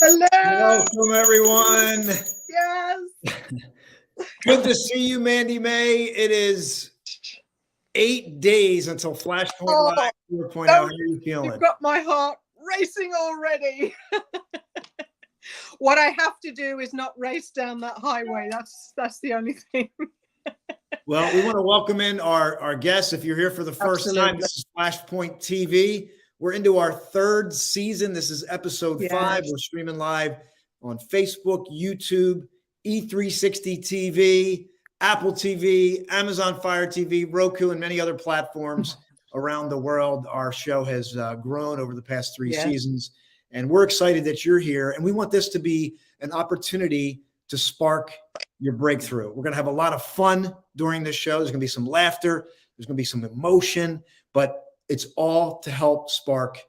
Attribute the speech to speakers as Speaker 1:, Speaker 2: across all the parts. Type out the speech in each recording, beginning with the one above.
Speaker 1: Hello.
Speaker 2: Welcome, everyone.
Speaker 1: Yes.
Speaker 2: Good to see you, Mandy May. It is 8 days until Flashpoint Live 4.0. How are you feeling?
Speaker 1: You've got my heart racing already. What I have to do is not race down that highway. That's the only thing.
Speaker 2: Well, we want to welcome in our guests. If you're here for the first time, this is Flashpoint TV. We're into our third season. This is episode 5. We're streaming live on Facebook, YouTube, E360 TV, Apple TV, Amazon Fire TV, Roku, and many other platforms around the world. Our show has grown over the past 3 seasons, and we're excited that you're here. And we want this to be an opportunity to spark your breakthrough. We're going to have a lot of fun during this show. There's going to be some laughter. There's going to be some emotion, but it's all to help spark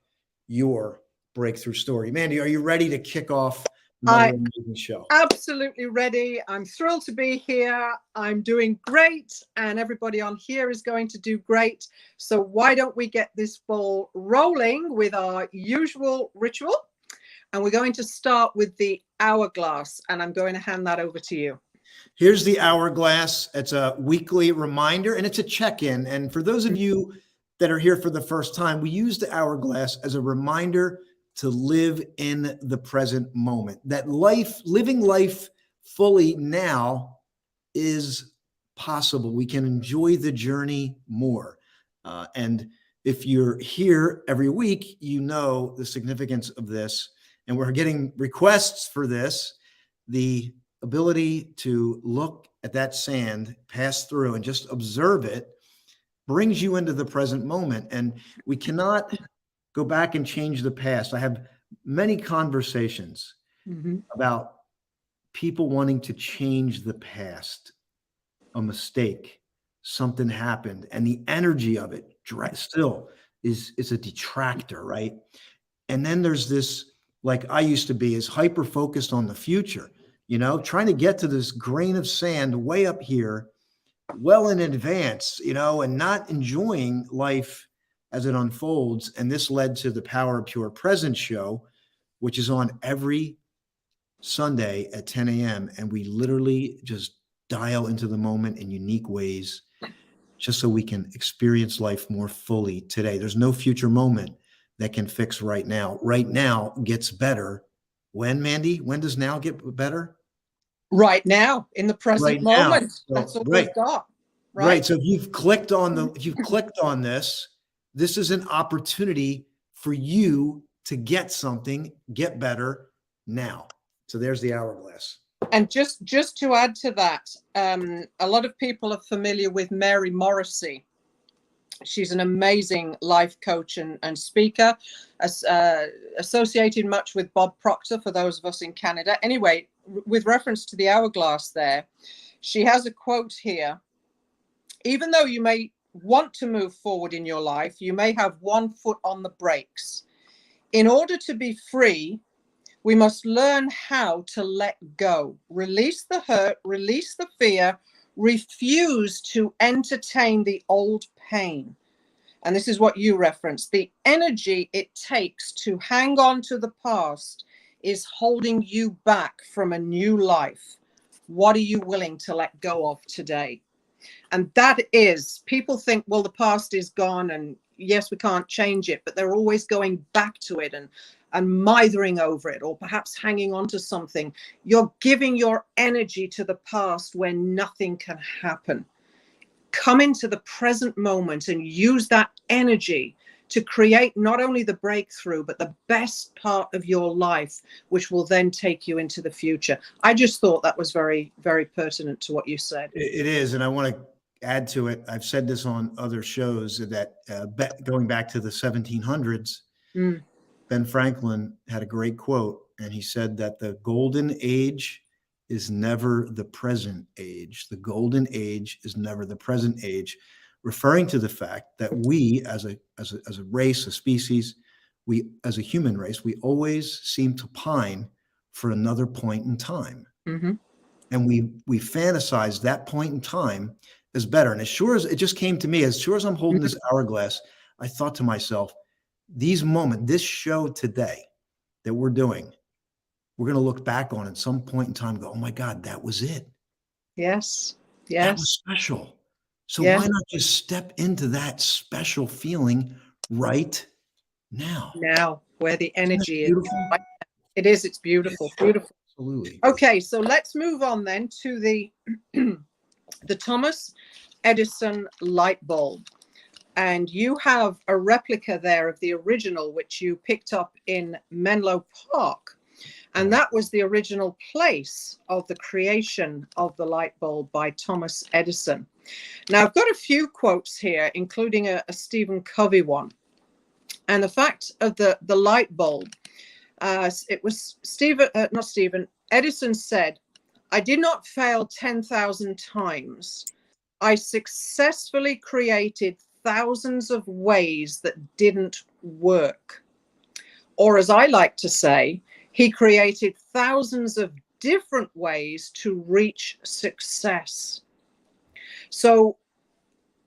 Speaker 2: your breakthrough story. Mandy, are you ready to kick off another amazing show?
Speaker 1: Absolutely ready. I'm thrilled to be here. I'm doing great, and everybody on here is going to do great. So why don't we get this ball rolling with our usual ritual? And we're going to start with the hourglass, and I'm going to hand that over to you.
Speaker 2: Here's the hourglass. It's a weekly reminder, and it's a check-in. And for those of you that are here for the first time, we use the hourglass as a reminder to live in the present moment. That living life fully now is possible. We can enjoy the journey more. And if you're here every week, you know the significance of this. And we're getting requests for this. The ability to look at that sand, pass through, and just observe it brings you into the present moment. And we cannot go back and change the past. I have many conversations about people wanting to change the past, a mistake, something happened, and the energy of it still is a detractor, right? And then there's this, like I used to be, is hyper-focused on the future, trying to get to this grain of sand way up here, well in advance, and not enjoying life as it unfolds. And this led to the Power of Pure Presence show, which is on every Sunday at 10 a.m. And we literally just dial into the moment in unique ways, just so we can experience life more fully today. There's no future moment that can fix right now. Right now gets better. When, Mandy? When does now get better?
Speaker 1: Right now, in the present moment. That's all we've got.
Speaker 2: Right. So if you've clicked on this, this is an opportunity for you to get something, get better now. So there's the hourglass.
Speaker 1: And just to add to that, a lot of people are familiar with Mary Morrissey. She's an amazing life coach and speaker, associated much with Bob Proctor for those of us in Canada. Anyway, with reference to the hourglass there, she has a quote here. Even though you may want to move forward in your life, you may have one foot on the brakes. In order to be free, we must learn how to let go, release the hurt, release the fear, refuse to entertain the old pain. And this is what you referenced. The energy it takes to hang on to the past is holding you back from a new life. What are you willing to let go of today? And that is, people think, well, the past is gone and yes, we can't change it, but they're always going back to it. And and mithering over it, or perhaps hanging on to something, you're giving your energy to the past where nothing can happen. Come into the present moment and use that energy to create not only the breakthrough, but the best part of your life, which will then take you into the future. I just thought that was very, very pertinent to what you said.
Speaker 2: It is. And I want to add to it. I've said this on other shows that going back to the 1700s, Ben Franklin had a great quote, and he said that the golden age is never the present age. The golden age is never the present age, referring to the fact that we as a race, a species, we as a human race, we always seem to pine for another point in time. And we fantasize that point in time as better. And as sure as it just came to me, as sure as I'm holding this hourglass, I thought to myself, these moments, this show today that we're doing, we're going to look back on at some point in time and go, oh my God, that was it.
Speaker 1: Yes.
Speaker 2: That was special. So why not just step into that special feeling right now?
Speaker 1: Now, where the energy is. It is. It's beautiful. Beautiful.
Speaker 2: Absolutely.
Speaker 1: Okay, so let's move on then to the Thomas Edison light bulb. And you have a replica there of the original, which you picked up in Menlo Park. And that was the original place of the creation of the light bulb by Thomas Edison. Now, I've got a few quotes here, including a Stephen Covey one. And the fact of the light bulb, it was Edison said, I did not fail 10,000 times. I successfully created thousands of ways that didn't work. Or as I like to say, he created thousands of different ways to reach success. So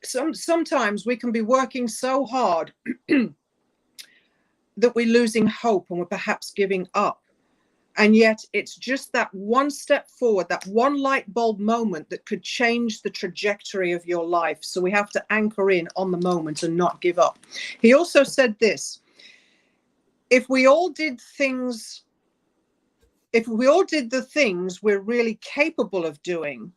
Speaker 1: sometimes we can be working so hard that we're losing hope and we're perhaps giving up. And yet it's just that one step forward, that one light bulb moment that could change the trajectory of your life. So we have to anchor in on the moment and not give up. He also said this, if we all did the things we're really capable of doing,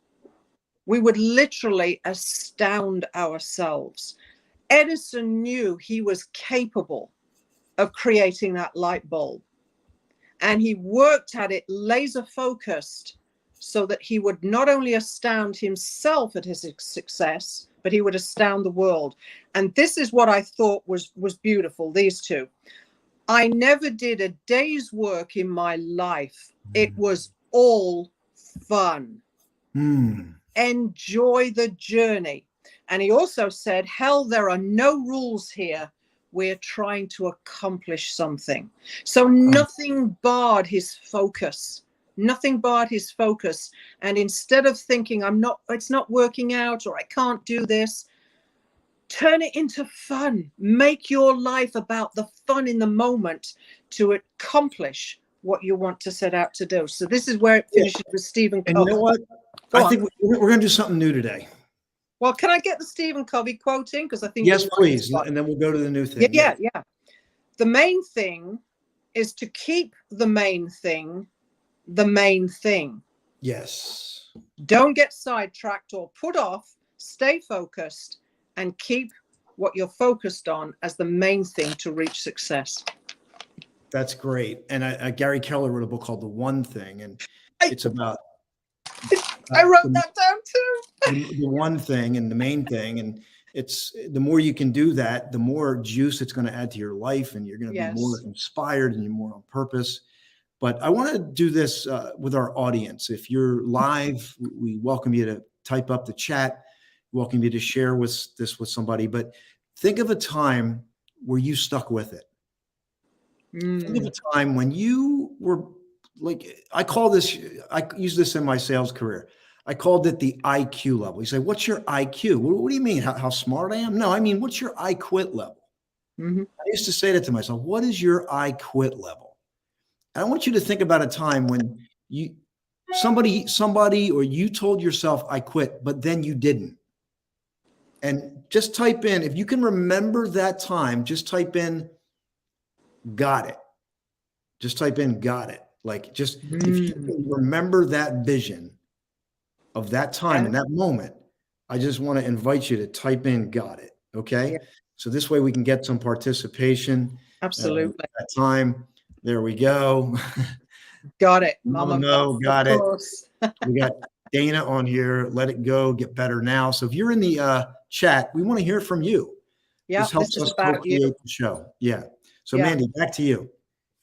Speaker 1: we would literally astound ourselves. Edison knew he was capable of creating that light bulb. And he worked at it laser focused so that he would not only astound himself at his success, but he would astound the world. And this is what I thought was beautiful, these two. I never did a day's work in my life. It was all fun. Enjoy the journey. And he also said, hell, there are no rules here. We're trying to accomplish something. So nothing barred his focus. Nothing barred his focus. And instead of thinking, it's not working out, or I can't do this, turn it into fun. Make your life about the fun in the moment to accomplish what you want to set out to do. So this is where it finishes with Stephen Covey.
Speaker 2: And you know what? I think we're going to do something new today.
Speaker 1: Well, can I get the Stephen Covey quoting? Because I think
Speaker 2: yes, please, and then we'll go to the new thing.
Speaker 1: Yeah. The main thing is to keep the main thing the main thing.
Speaker 2: Yes.
Speaker 1: Don't get sidetracked or put off. Stay focused and keep what you're focused on as the main thing to reach success.
Speaker 2: That's great. And Gary Keller wrote a book called The One Thing, and it's about.
Speaker 1: I wrote that down too.
Speaker 2: The one thing and the main thing, and it's the more you can do that, the more juice it's going to add to your life, and you're going to be more inspired and you're more on purpose. But I want to do this with our audience. If you're live, we welcome you to type up the chat. Welcome you to share this with somebody. But think of a time where you stuck with it. Think of a time when you were like, I use this in my sales career. I called it the IQ level. You say, what's your IQ? What do you mean? How smart I am? No, I mean, what's your I quit level? I used to say that to myself. What is your I quit level? And I want you to think about a time when somebody or you told yourself I quit, but then you didn't. And just type in, if you can remember that time, just type in, got it. Just type in got it. Like just if you can remember that vision of that time and that moment, I just want to invite you to type in got it. Okay.
Speaker 1: Yeah,
Speaker 2: So this way we can get some participation.
Speaker 1: absolutely.
Speaker 2: That time. There we go.
Speaker 1: Got it.
Speaker 2: MamaMo, got
Speaker 1: of
Speaker 2: it.
Speaker 1: course.
Speaker 2: We got Dana on here. Let it go. Get better now. So if you're in the chat, we want to hear from you.
Speaker 1: Yeah,
Speaker 2: This helps
Speaker 1: this is
Speaker 2: us
Speaker 1: about you.
Speaker 2: co-create the show. Yeah. So
Speaker 1: Yeah.
Speaker 2: Mandy, back to you.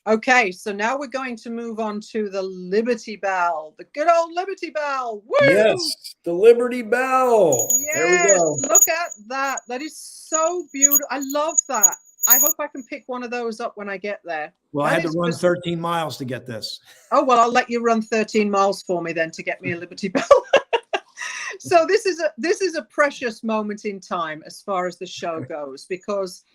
Speaker 1: Okay, so now we're going to move on to the Liberty Bell, the good old Liberty Bell. Woo!
Speaker 2: Yes, the Liberty Bell.
Speaker 1: Yes,
Speaker 2: there we go.
Speaker 1: Look at that. That is so beautiful. I love that. I hope I can pick one of those up when I get there.
Speaker 2: Well,
Speaker 1: That
Speaker 2: I had to
Speaker 1: is
Speaker 2: run
Speaker 1: just
Speaker 2: 13 miles to get this.
Speaker 1: Oh, well, I'll let you run 13 miles for me then to get me a Liberty Bell. So this is a precious moment in time as far as the show goes, because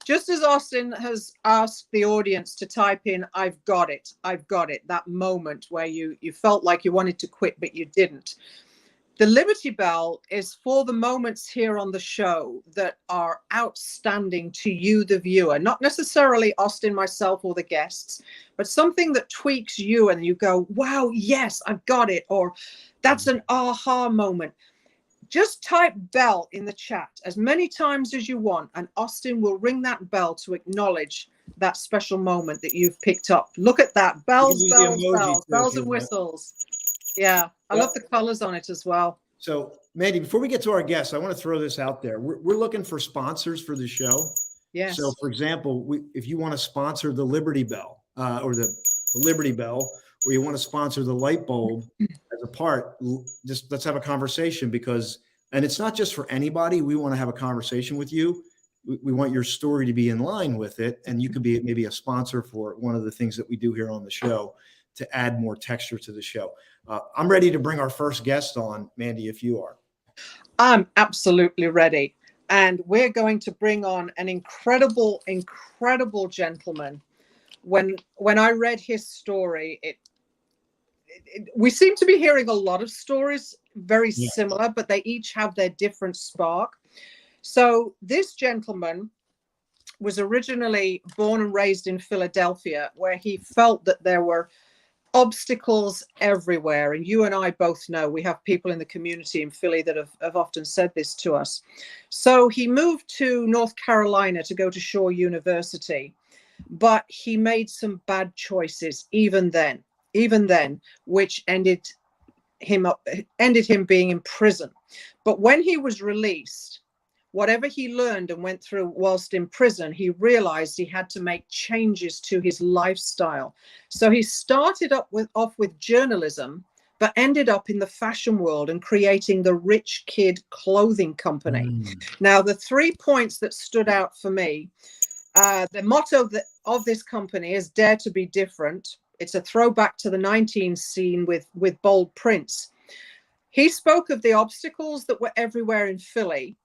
Speaker 1: just as Austin has asked the audience to type in, I've got it, that moment where you felt like you wanted to quit, but you didn't. The Liberty Bell is for the moments here on the show that are outstanding to you, the viewer, not necessarily Austin, myself, or the guests, but something that tweaks you and you go, wow, yes, I've got it. Or that's an aha moment. Just type bell in the chat as many times as you want, and Austin will ring that bell to acknowledge that special moment that you've picked up. Look at that. Bells, bells, bells, bells and whistles. Yeah, I love the colors on it as well.
Speaker 2: So, Mandy, before we get to our guests, I want to throw this out there. We're looking for sponsors for the show.
Speaker 1: Yes.
Speaker 2: So, for example, if you want to sponsor the Liberty Bell or the Liberty Bell, or you want to sponsor the light bulb as a part, just let's have a conversation and it's not just for anybody. We want to have a conversation with you. We want your story to be in line with it. And you could be maybe a sponsor for one of the things that we do here on the show to add more texture to the show. I'm ready to bring our first guest on, Mandy, if you are.
Speaker 1: I'm absolutely ready. And we're going to bring on an incredible, incredible gentleman. When I read his story, we seem to be hearing a lot of stories very similar, but they each have their different spark. So this gentleman was originally born and raised in Philadelphia, where he felt that there were obstacles everywhere. And you and I both know we have people in the community in Philly that have often said this to us. So he moved to North Carolina to go to Shaw University, but he made some bad choices even then, which ended him being in prison. But when he was released, whatever he learned and went through whilst in prison, he realized he had to make changes to his lifestyle. So he started off with journalism, but ended up in the fashion world and creating the Rich Kid Clothing Company. Now, the 3 points that stood out for me, the motto of this company is Dare to be Different. It's a throwback to the 19 scene with bold prints. He spoke of the obstacles that were everywhere in Philly,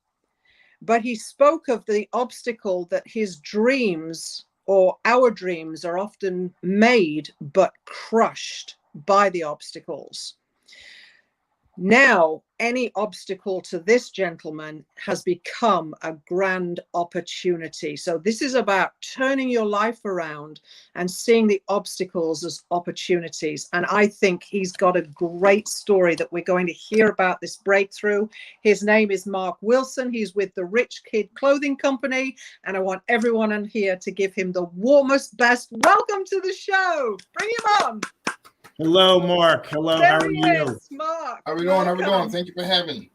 Speaker 1: but he spoke of the obstacle that his dreams or our dreams are often made but crushed by the obstacles. Now, any obstacle to this gentleman has become a grand opportunity. So this is about turning your life around and seeing the obstacles as opportunities. And I think he's got a great story that we're going to hear about this breakthrough. His name is Mark Wilson. He's with the Rich Kid Clothing Company. And I want everyone in here to give him the warmest, best welcome to the show. Bring him on.
Speaker 2: Hello, Mark. Hello,
Speaker 1: There
Speaker 2: how are you?
Speaker 1: Mark.
Speaker 3: How we doing? How we doing? Thank you for having me.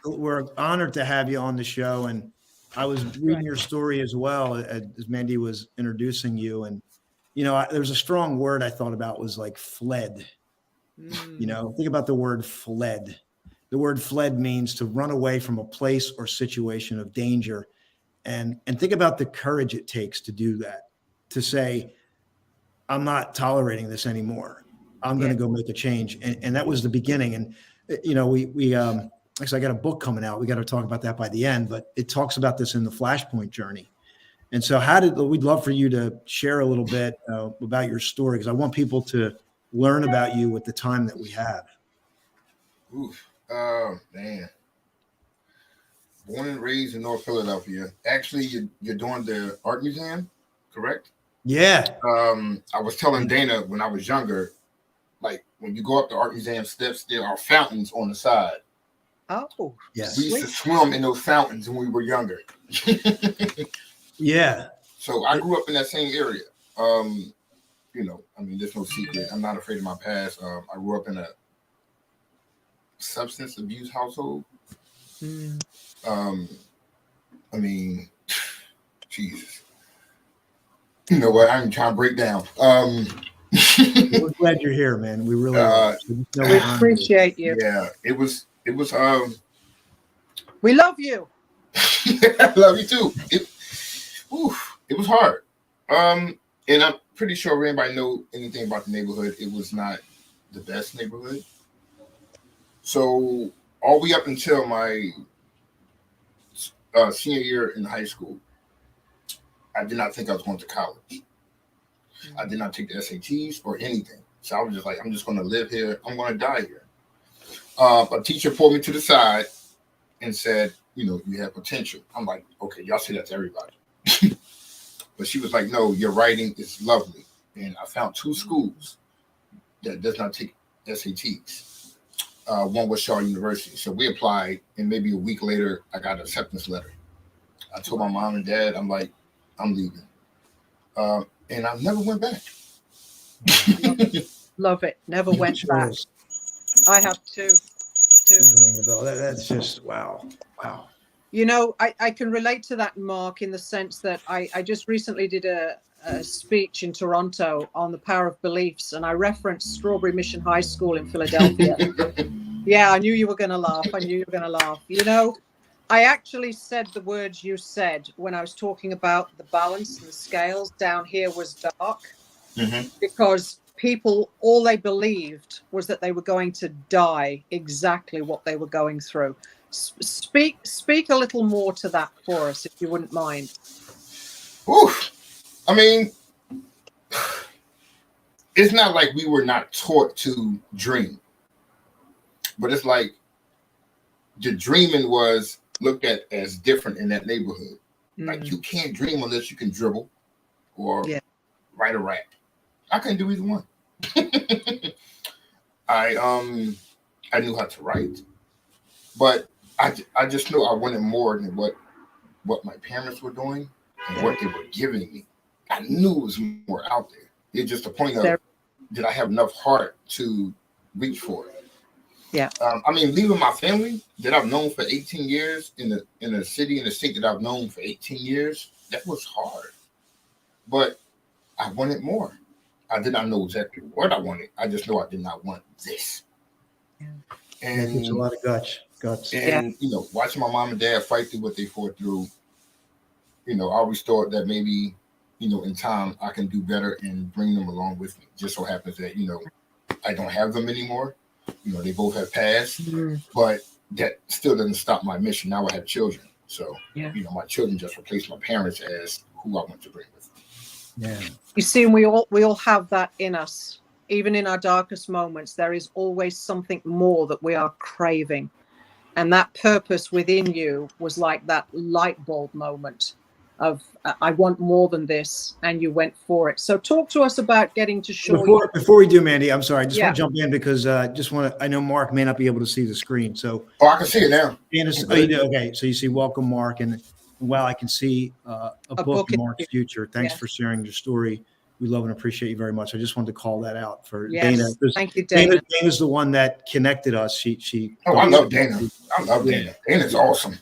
Speaker 2: We're honored to have you on the show. And I was reading your story as well as Mandy was introducing you. And, there's a strong word I thought about was like fled. Think about the word fled. The word fled means to run away from a place or situation of danger. And think about the courage it takes to do that, to say, I'm not tolerating this anymore. I'm going to go make a change. And that was the beginning. And, we actually, I got a book coming out. We got to talk about that by the end, but it talks about this in the Flashpoint journey. And so we'd love for you to share a little bit about your story, because I want people to learn about you with the time that we have.
Speaker 3: Oof. Man. Born and raised in North Philadelphia. Actually, you're doing the art museum, correct?
Speaker 2: Yeah.
Speaker 3: I was telling Dana when I was younger, like when you go up the art museum steps, there are fountains on the side.
Speaker 1: Oh,
Speaker 2: Yes.
Speaker 3: We used to swim in those fountains when we were younger.
Speaker 2: Yeah.
Speaker 3: So I grew up in that same area. You know, I mean, there's no secret. I'm not afraid of my past. I grew up in a substance abuse household. I mean, Jesus. You know what? I'm trying to break down.
Speaker 2: We're glad you're here, man. We really are.
Speaker 1: We appreciate you.
Speaker 3: Yeah, it was
Speaker 1: We love you.
Speaker 3: I love you too. It was hard. And I'm pretty sure if anybody know anything about the neighborhood, it was not the best neighborhood. So all the way up until my senior year in high school, I did not think I was going to college. I did not take the SATs or anything. So I was just like, I'm just going to live here. I'm going to die here. A teacher pulled me to the side and said, you know, you have potential. I'm like, okay, y'all say that to everybody. But she was like, no, your writing is lovely. And I found 2 schools that does not take SATs. One was Shaw University. So we applied, and maybe a week later, I got an acceptance letter. I told my mom and dad, I'm like, I'm leaving. And I never went back.
Speaker 1: Love it. Never went back. I have too.
Speaker 2: That's just wow.
Speaker 1: You know, I can relate to that, Mark, in the sense that I just recently did a speech in Toronto on the power of beliefs, and I referenced Strawberry Mission High School in Philadelphia. Yeah, I knew you were going to laugh. You know, I actually said the words you said when I was talking about the balance and the scales. Down here was dark because people, all they believed was that they were going to die exactly what they were going through. Speak a little more to that for us, if you wouldn't mind.
Speaker 3: I mean, it's not like we were not taught to dream, but it's like the dreaming was looked at as different in that neighborhood. Like, you can't dream unless you can dribble or write a rap. I couldn't do either one. I knew how to write, but I just knew I wanted more than what my parents were doing and what they were giving me. I knew it was more out there. It's just a point of, did I have enough heart to reach for it?
Speaker 1: Yeah.
Speaker 3: I mean, leaving my family that I've known for 18 years in a city, in a state that I've known for 18 years, that was hard. But I wanted more. I did not know exactly what I wanted. I just know I did not want this.
Speaker 2: Yeah.
Speaker 3: And
Speaker 2: it's a lot of guts.
Speaker 3: And you know, watching my mom and dad fight through what they fought through, you know, I always thought that maybe, you know, in time I can do better and bring them along with me. Just so happens that, you know, I don't have them anymore. You know, they both have passed, but that still doesn't stop my mission. Now I have children. So, you know, my children just replaced my parents as who I want to bring with me.
Speaker 2: Yeah.
Speaker 1: You see, we all have that in us. Even in our darkest moments, there is always something more that we are craving. And that purpose within you was like that light bulb moment of, I want more than this, and you went for it. So talk to us about getting to Shaw.
Speaker 2: Before we do, Mandy, I'm sorry. I just want to jump in because I know Mark may not be able to see the screen. So
Speaker 3: I can see it now.
Speaker 2: You do? Okay. So you see, welcome, Mark. And wow, I can see a book in Mark's future. Thanks for sharing your story. We love and appreciate you very much. I just wanted to call that out for Dana.
Speaker 1: Thank you, Dana.
Speaker 2: Dana's the one that connected us. She
Speaker 3: I love Dana. I love Dana. Dana's awesome.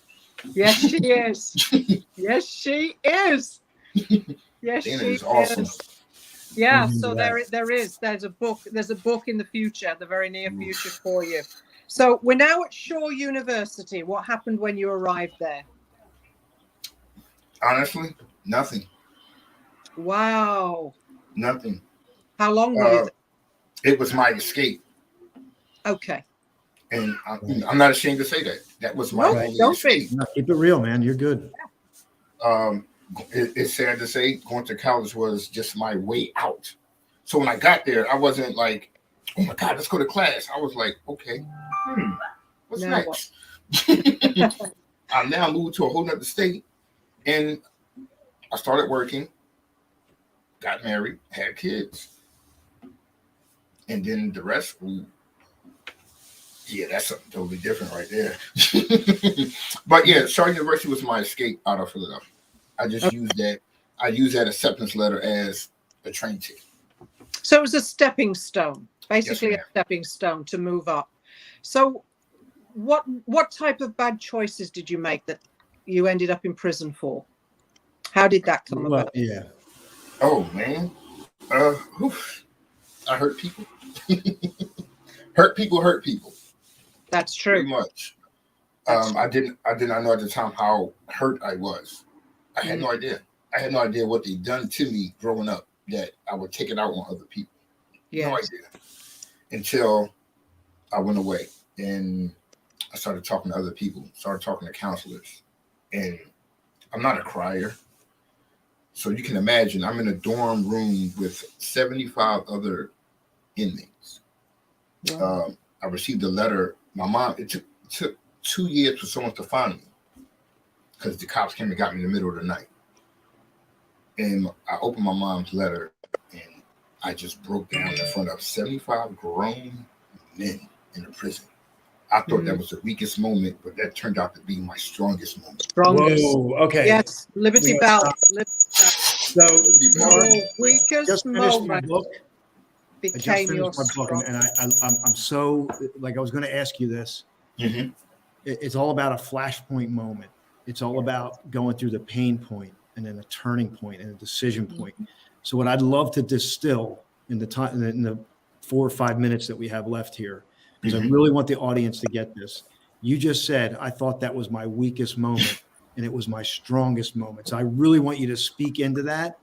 Speaker 1: Yes, she is. Yes, she is. Yes,
Speaker 3: Dana
Speaker 1: she
Speaker 3: is awesome.
Speaker 1: is. Yeah, so there's a book in the future, the very near future for you. So we're now at Shaw University. What happened when you arrived there?
Speaker 3: Honestly, nothing.
Speaker 1: Wow.
Speaker 3: Nothing.
Speaker 1: How long were you there?
Speaker 3: It was my escape.
Speaker 1: Okay.
Speaker 3: And I'm not ashamed to say that. That was my escape.
Speaker 2: No, keep it real, man. You're good.
Speaker 3: It's sad to say, going to college was just my way out. So when I got there, I wasn't like, oh my God, let's go to class. I was like, okay, what's next? I now moved to a whole nother state, and I started working. got married, had kids. And then the rest, yeah, that's something totally different right there. But yeah, Shaw University was my escape out of Philadelphia. I just used that. I used that acceptance letter as a train ticket.
Speaker 1: So it was a stepping stone, basically
Speaker 3: Yes,
Speaker 1: a stepping stone to move up. So what type of bad choices did you make that you ended up in prison for? How did that come about?
Speaker 2: Yeah.
Speaker 3: Oh man, I hurt people. Hurt people.
Speaker 1: That's true.
Speaker 3: Pretty much. I did not know at the time how hurt I was. I had no idea. I had no idea what they'd done to me growing up that I would take it out on other people.
Speaker 1: Yes.
Speaker 3: No idea. Until I went away and I started talking to other people, started talking to counselors. And I'm not a crier. So you can imagine I'm in a dorm room with 75 other inmates.
Speaker 1: Wow.
Speaker 3: I received a letter. My mom, it took 2 years for someone to find me because the cops came and got me in the middle of the night. And I opened my mom's letter and I just broke down in front of 75 grown men in the prison. I thought that was the weakest moment, but that turned out to be my strongest moment.
Speaker 1: Strongest.
Speaker 2: Whoa, okay.
Speaker 1: Yes, Liberty Bell.
Speaker 2: So
Speaker 1: Your weakest
Speaker 2: just finished my
Speaker 1: moment
Speaker 2: book. I just
Speaker 1: became your
Speaker 2: finished my book, and I'm so, like, I was going to ask you this.
Speaker 3: Mm-hmm.
Speaker 2: It's all about a flashpoint moment. It's all about going through the pain point and then a turning point and a decision point. So what I'd love to distill in the time, in the 4 or 5 minutes that we have left here, because I really want the audience to get this. You just said, I thought that was my weakest moment and it was my strongest moment. So I really want you to speak into that.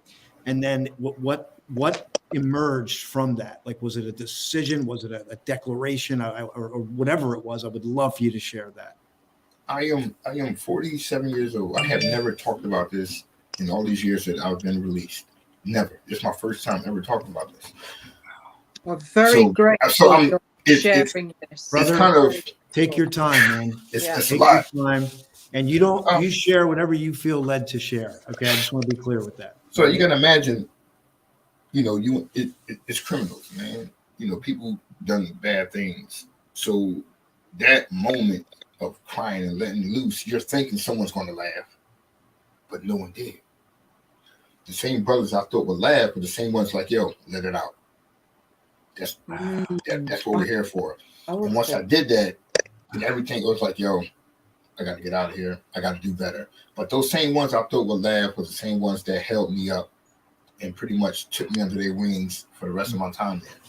Speaker 2: And then what emerged from that? Like, was it a decision? Was it a declaration or whatever it was? I would love for you to share that.
Speaker 3: I am 47 years old. I have never talked about this in all these years that I've been released. Never. It's my first time ever talking about this.
Speaker 1: Well, very grateful for sharing this.
Speaker 2: Brother,
Speaker 3: it's kind of
Speaker 2: take your time, man.
Speaker 3: It's
Speaker 2: take
Speaker 3: a lot.
Speaker 2: your time, and you share whatever you feel led to share. Okay, I just want to be clear with that.
Speaker 3: So you can imagine, it's criminals, man. People done bad things. So that moment of crying and letting loose, you're thinking someone's going to laugh, but no one did. The same brothers I thought would laugh, but the same ones like, yo, let it out. That's what we're here for. And once I did that, and everything was like, yo, I got to get out of here. I got to do better. But those same ones I thought would laugh was the same ones that held me up and pretty much took me under their wings for the rest of my time there.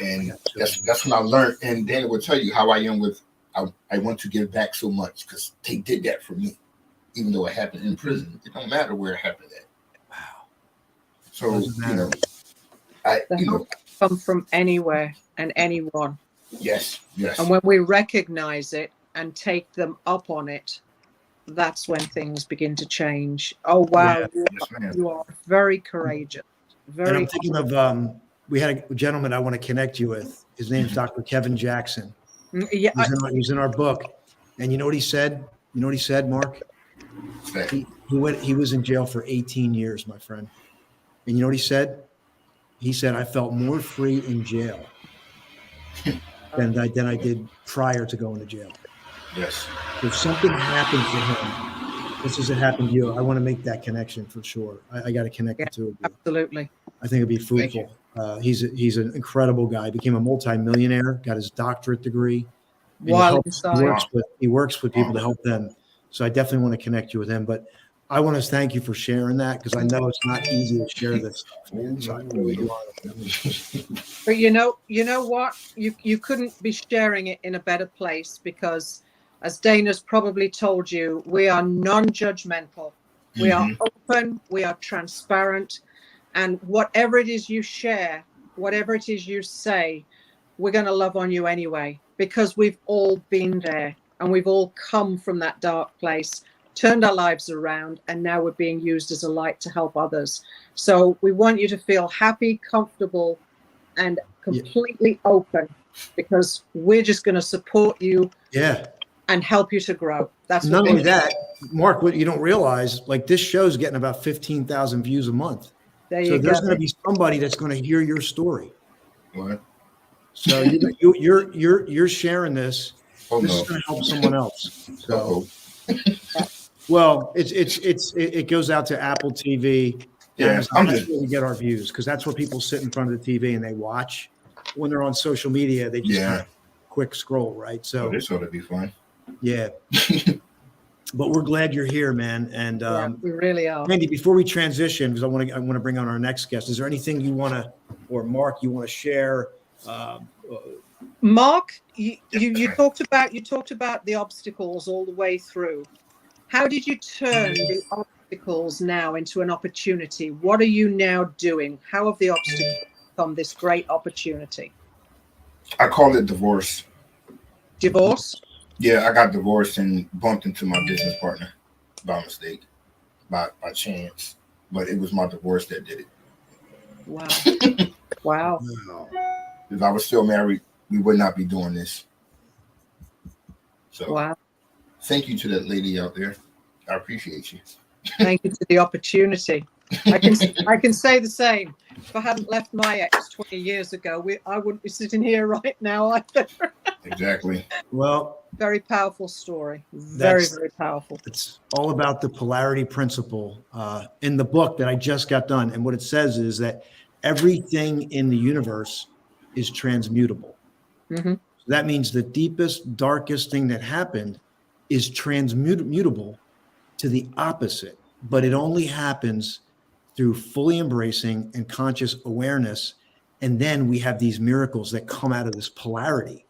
Speaker 3: And that's when I learned. And then it will tell you how I am with, I want to give back so much because they did that for me. Even though it happened in prison, it don't matter where it happened at.
Speaker 2: Wow.
Speaker 3: So,
Speaker 1: come from anywhere and anyone.
Speaker 3: Yes.
Speaker 1: And when we recognize it and take them up on it, that's when things begin to change. Oh, wow.
Speaker 3: Yeah.
Speaker 1: You are very courageous.
Speaker 2: And I'm thinking of, we had a gentleman I want to connect you with. His name's Dr. Kevin Jackson.
Speaker 1: Yeah.
Speaker 2: He's in our book. And you know what he said? You know what he said, Mark? He was in jail for 18 years, my friend. And you know what he said? He said, I felt more free in jail than I did prior to going to jail.
Speaker 3: Yes. If
Speaker 2: something happens to him, just as it happened to you, I want to make that connection for sure. I got to connect the two of you.
Speaker 1: Absolutely.
Speaker 2: I think it'd be fruitful. He's an incredible guy. He became a multimillionaire, got his doctorate degree. He works with people to help them. So I definitely want to connect you with him. But I want to thank you for sharing that because I know it's not easy to share this. So I really do.
Speaker 1: But you know what? You couldn't be sharing it in a better place because, as Dana's probably told you, we are non-judgmental. We are open. We are transparent. And whatever it is you share, whatever it is you say, we're going to love on you anyway because we've all been there and we've all come from that dark place, turned our lives around, and now we're being used as a light to help others. So we want you to feel happy, comfortable, and completely open because we're just going to support you and help you to grow. That's
Speaker 2: not only that, Mark, what you don't realize, like this show's getting about 15,000 views a month.
Speaker 1: There
Speaker 2: So
Speaker 1: you
Speaker 2: there's
Speaker 1: go.
Speaker 2: going to be somebody that's going to hear your story.
Speaker 3: What?
Speaker 2: So you're sharing this.
Speaker 3: Oh
Speaker 2: This is
Speaker 3: no.
Speaker 2: going to help someone else. So,
Speaker 3: Uh-oh.
Speaker 2: well, it goes out to Apple TV,
Speaker 3: Yeah,
Speaker 2: Amazon.
Speaker 3: I'm
Speaker 2: That's
Speaker 3: just.
Speaker 2: where we get our views, because that's where people sit in front of the TV and they watch. When they're on social media, they just kind
Speaker 3: Yeah.
Speaker 2: of quick scroll, right?
Speaker 3: Oh,
Speaker 2: So
Speaker 3: this ought to be fun.
Speaker 2: yeah, but we're glad you're here, man. And
Speaker 1: Yeah, we really are.
Speaker 2: Randy, before we transition, because I want to bring on our next guest. Is there anything you want to, or Mark, you want to share?
Speaker 1: Mark, you talked about the obstacles all the way through. How did you turn the obstacles now into an opportunity? What are you now doing? How have the obstacles become this great opportunity?
Speaker 3: I call it divorce.
Speaker 1: Divorce?
Speaker 3: Yeah, I got divorced and bumped into my business partner by mistake, by chance. But it was my divorce that did it.
Speaker 1: Wow. Wow.
Speaker 3: If I was still married, we would not be doing this. So
Speaker 1: Wow.
Speaker 3: thank you to that lady out there. I appreciate you.
Speaker 1: Thank you for the opportunity. I can say the same. If I hadn't left my ex 20 years ago, I wouldn't be sitting here right now either.
Speaker 3: Exactly.
Speaker 2: Well,
Speaker 1: very powerful story. Very powerful.
Speaker 2: It's all about the polarity principle in the book that I just got done. And what it says is that everything in the universe is transmutable.
Speaker 1: Mm-hmm.
Speaker 2: So that means the deepest, darkest thing that happened is transmutable to the opposite, but it only happens through fully embracing and conscious awareness. And then we have these miracles that come out of this polarity.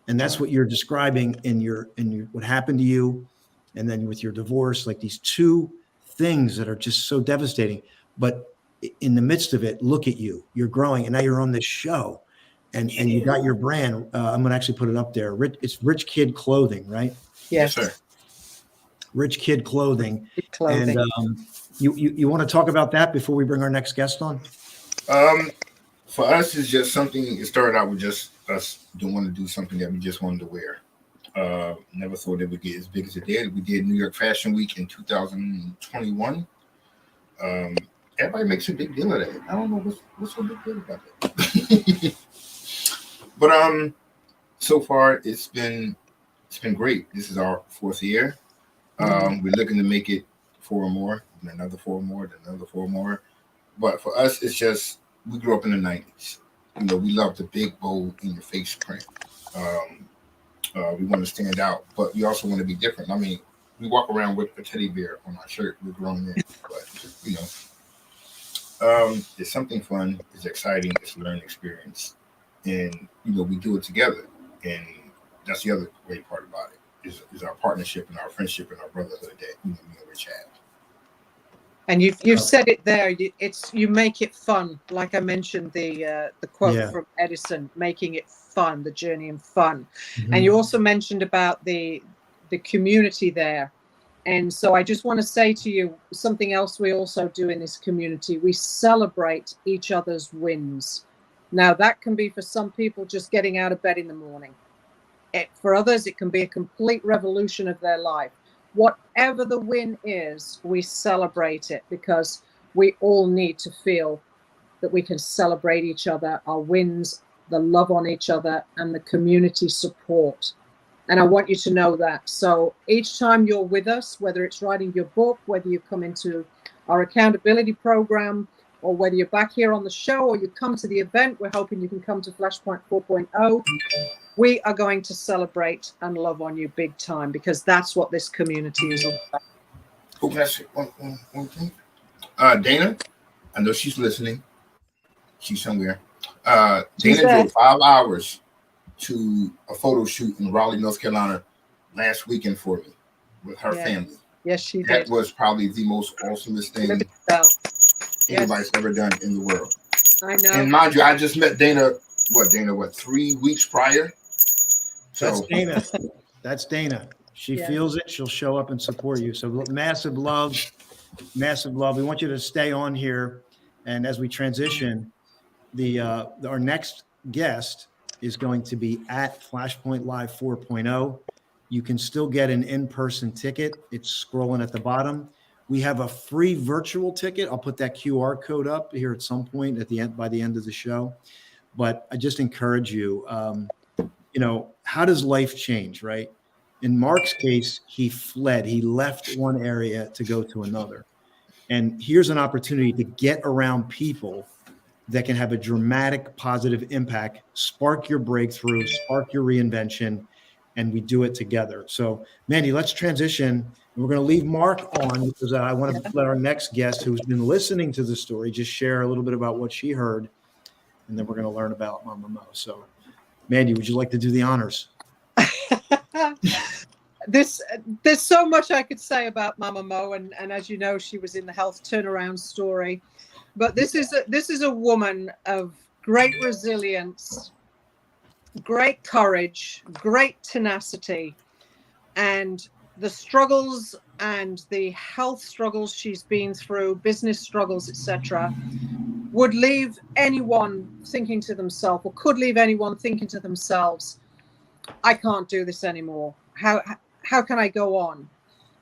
Speaker 2: And that's what you're describing in your what happened to you, and then with your divorce, like these two things that are just so devastating. But in the midst of it, look at you. You're growing, and now you're on this show, and you got your brand. I'm going to actually put it up there. It's Rich Kid Clothing, right?
Speaker 1: Yes,
Speaker 3: sir.
Speaker 2: Rich Kid Clothing.
Speaker 1: Clothing.
Speaker 2: And you want to talk about that before we bring our next guest on?
Speaker 3: For us, it's just something. It started out with just us don't want to do something that we just wanted to wear. Never thought it would get as big as it did. We did New York Fashion Week in 2021. Everybody makes a big deal of that. I don't know what's so big deal about that. But so far it's been great. This is our 4th year. We're looking to make it 4 more, and another 4 more, then another 4 more. But for us, it's just we grew up in the 90s. You know, we love the big, bold, in your face print. We want to stand out, but we also want to be different. I mean, we walk around with a teddy bear on our shirt. We're grown men, but you know, it's something fun. It's exciting. It's a learning experience, and you know, we do it together. And that's the other great part about it is our partnership and our friendship and our brotherhood that me and Rich have.
Speaker 1: And you've said it there. You make it fun. Like I mentioned the quote from Edison, making it fun, the journey and fun. Mm-hmm. And you also mentioned about the community there. And so I just want to say to you something else we also do in this community. We celebrate each other's wins. Now that can be for some people just getting out of bed in the morning. For others, it can be a complete revolution of their life. Whatever the win is, we celebrate it because we all need to feel that we can celebrate each other, our wins, the love on each other, and the community support. And I want you to know that. So each time you're with us, whether it's writing your book, whether you come into our accountability program, or whether you're back here on the show or you come to the event, we're hoping you can come to Flashpoint 4.0. We are going to celebrate and love on you big time because that's what this community is all about.
Speaker 3: Oh, can I say one thing? Dana, I know she's listening. She's somewhere. Dana drove 5 hours to a photo shoot in Raleigh, North Carolina last weekend for me with her family.
Speaker 1: Yes, she did.
Speaker 3: That was probably the most awesomest thing anybody's ever done in the world.
Speaker 1: I know.
Speaker 3: And mind you, I just met Dana, 3 weeks prior? So
Speaker 2: that's Dana. That's Dana. She feels it. She'll show up and support you. So massive love. We want you to stay on here. And as we transition, our next guest is going to be at Flashpoint Live 4.0. You can still get an in-person ticket. It's scrolling at the bottom. We have a free virtual ticket. I'll put that QR code up here at some point at the end, by the end of the show. But I just encourage you, how does life change, right? In Mark's case, he fled. He left one area to go to another. And here's an opportunity to get around people that can have a dramatic positive impact, spark your breakthrough, spark your reinvention, and we do it together. So, Mandy, let's transition. We're going to leave Mark on because I want to let our next guest, who's been listening to the story, just share a little bit about what she heard, and then we're going to learn about MamaMo. So, Mandy, would you like to do the honors?
Speaker 1: There's so much I could say about MamaMo, and as you know, she was in the health turnaround story. But this is a woman of great resilience, great courage, great tenacity, and the struggles and the health struggles she's been through, business struggles, etc., would leave anyone thinking to themselves, or could leave anyone thinking to themselves, I can't do this anymore. How can I go on?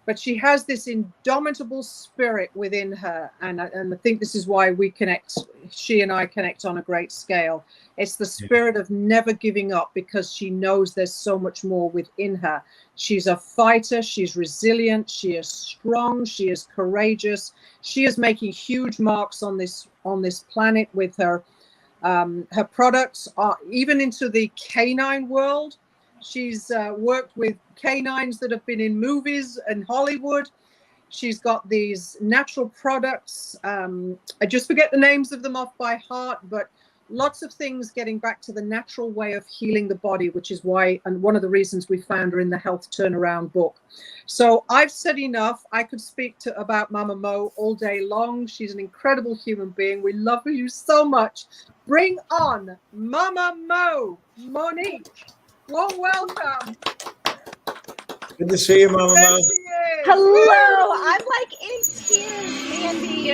Speaker 1: But she has this indomitable spirit within her. And I think this is why we connect. She and I connect on a great scale. It's the spirit of never giving up, because she knows there's so much more within her. She's a fighter. She's resilient. She is strong. She is courageous. She is making huge marks on this planet with her products, are even into the K9 world. She's worked with K9s that have been in movies and Hollywood. She's got these natural products. I just forget the names of them off by heart, but lots of things getting back to the natural way of healing the body, which is why, and one of the reasons we found her in the Health Turnaround book. So I've said enough. I could speak about MamaMo all day long. She's an incredible human being. We love you so much. Bring on MamaMo, Monique. Well, welcome.
Speaker 2: Good to see you, MamaMo.
Speaker 4: Hello. I'm like in tears, Mandy.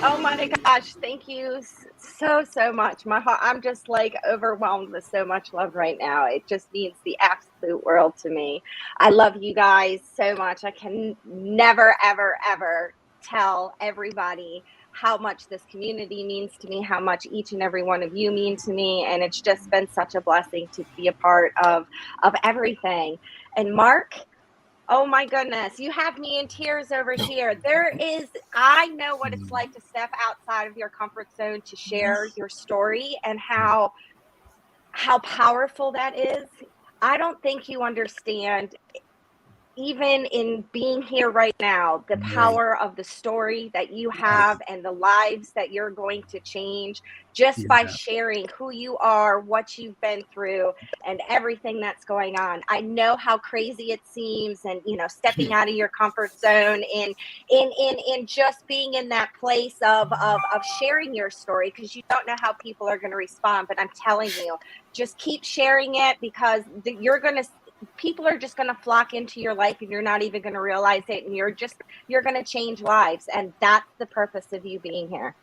Speaker 4: Oh my gosh. Thank you so much. My heart, I'm just like overwhelmed with so much love right now. It just means the absolute world to me. I love you guys so much. I can never, ever tell everybody how much this community means to me, how much each and every one of you mean to me. And it's just been such a blessing to be a part of everything. And Mark, oh my goodness, you have me in tears over here. I know what it's like to step outside of your comfort zone, to share your story, and how powerful that is. I don't think you understand, even in being here right now, the power of the story that you have and the lives that you're going to change just by sharing who you are, what you've been through, and everything that's going on. I know how crazy it seems, and stepping out of your comfort zone in just being in that place of sharing your story, because you don't know how people are going to respond. But I'm telling you, just keep sharing it, because people are just going to flock into your life, and you're not even going to realize it. And you're going to change lives. And that's the purpose of you being here.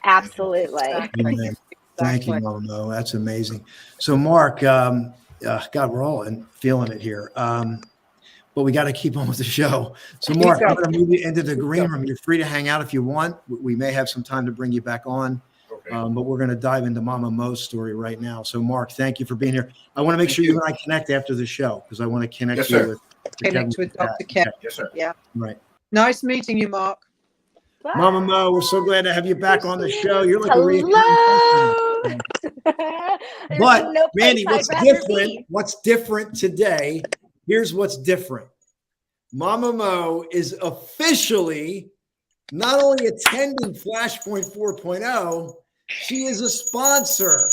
Speaker 4: Absolutely.
Speaker 1: Exactly.
Speaker 2: Thank you, MamaMo. That's amazing. So Mark, God, we're all feeling it here. But we got to keep on with the show. So Mark, I'm going to move you into the green room. You're free to hang out if you want. We may have some time to bring you back on. But we're going to dive into MamaMo's story right now. So, Mark, thank you for being here. I want to make sure you and I connect after the show, because I want to connect you with
Speaker 1: Dr. Ken.
Speaker 3: Yes, sir.
Speaker 1: Yeah.
Speaker 2: Right.
Speaker 1: Nice meeting you, Mark.
Speaker 2: MamaMo, we're so glad to have you back on the show. You're like
Speaker 4: Hello.
Speaker 2: But Mandy, what's different? What's different today? Here's what's different. MamaMo is officially not only attending Flashpoint 4.0, she is a sponsor.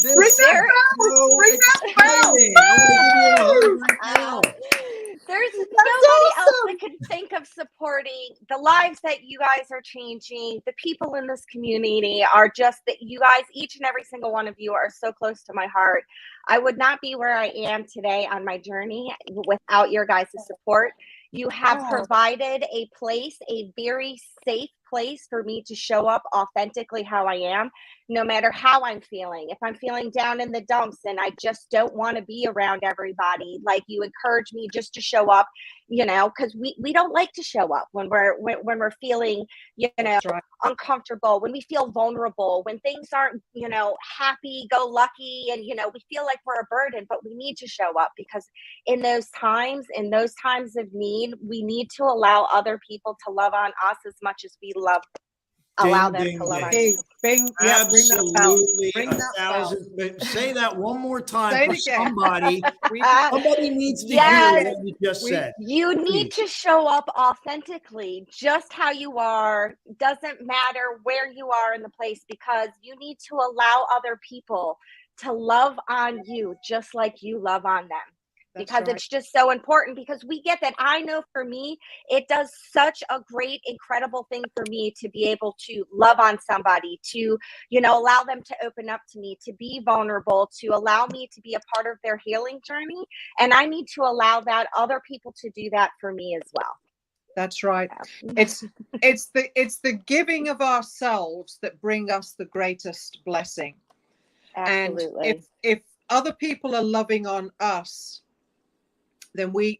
Speaker 2: This is so exciting. I want to give you a hug right now.
Speaker 4: There's nobody else that can think of supporting the lives that you guys are changing. The people in this community are just that you guys, each and every single one of you, are so close to my heart. I would not be where I am today on my journey without your guys' support. You have provided a place, a very safe place for me to show up authentically how I am. no matter how I'm feeling. If I'm feeling down in the dumps and I just don't want to be around everybody, like you encourage me just to show up, you know, because we don't like to show up when we're feeling, you know,
Speaker 1: That's right.
Speaker 4: uncomfortable, when we feel vulnerable, when things aren't, you know, happy go lucky, and you know, we feel like we're a burden. But we need to show up, because in those times of need, we need to allow other people to love on us as much as we allow them to love on
Speaker 1: Hey,
Speaker 4: you.
Speaker 1: bring that bell.
Speaker 2: Absolutely,
Speaker 1: Bring
Speaker 2: a
Speaker 1: that bell.
Speaker 2: thousand. But say that one more time
Speaker 1: Say
Speaker 2: for
Speaker 1: it again.
Speaker 2: somebody.
Speaker 1: We
Speaker 2: Somebody needs to
Speaker 4: Yes.
Speaker 2: hear what you just said.
Speaker 4: You need
Speaker 2: Please.
Speaker 4: to show up authentically, just how you are. Doesn't matter where you are in the place, because you need to allow other people to love on you just like you love on them.
Speaker 1: That's
Speaker 4: Because
Speaker 1: right.
Speaker 4: it's just so important, because we get that. I know for me, it does such a great, incredible thing for me to be able to love on somebody, to, you know, allow them to open up to me, to be vulnerable, to allow me to be a part of their healing journey. And I need to allow that other people to do that for me as well.
Speaker 1: That's right.
Speaker 4: Yeah.
Speaker 1: It's the giving of ourselves that bring us the greatest blessing.
Speaker 4: Absolutely.
Speaker 1: And if other people are loving on us, then we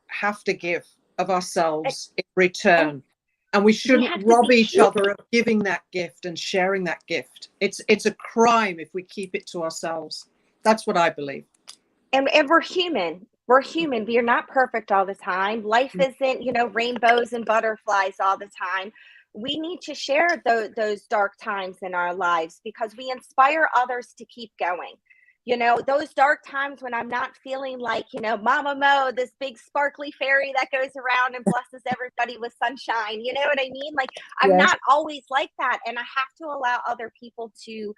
Speaker 1: have to give of ourselves in return. And we shouldn't rob each other of giving that gift and sharing that gift. It's a crime if we keep it to ourselves. That's what I believe.
Speaker 4: And we're human. We're human. We are not perfect all the time. Life isn't, you know, rainbows and butterflies all the time. We need to share those dark times in our lives, because we inspire others to keep going. You know, those dark times when I'm not feeling like, you know, MamaMo, this big sparkly fairy that goes around and blesses everybody with sunshine. You know what I mean? Like, I'm
Speaker 1: Yes.
Speaker 4: not always like that. And I have to allow other people to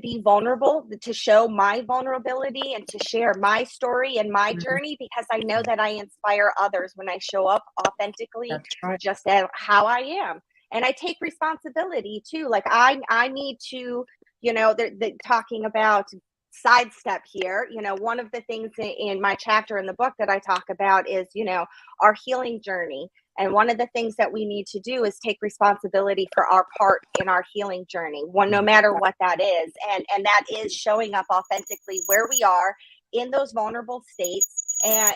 Speaker 4: be vulnerable, to show my vulnerability and to share my story and my journey, because I know that I inspire others when I show up authentically,
Speaker 1: That's right.
Speaker 4: just as how I am. And I take responsibility too. Like I need to, you know, they're talking about sidestep here. You know, one of the things in my chapter in the book that I talk about is, you know, our healing journey. And one of the things that we need to do is take responsibility for our part in our healing journey, no matter what that is. And that is showing up authentically where we are in those vulnerable states, and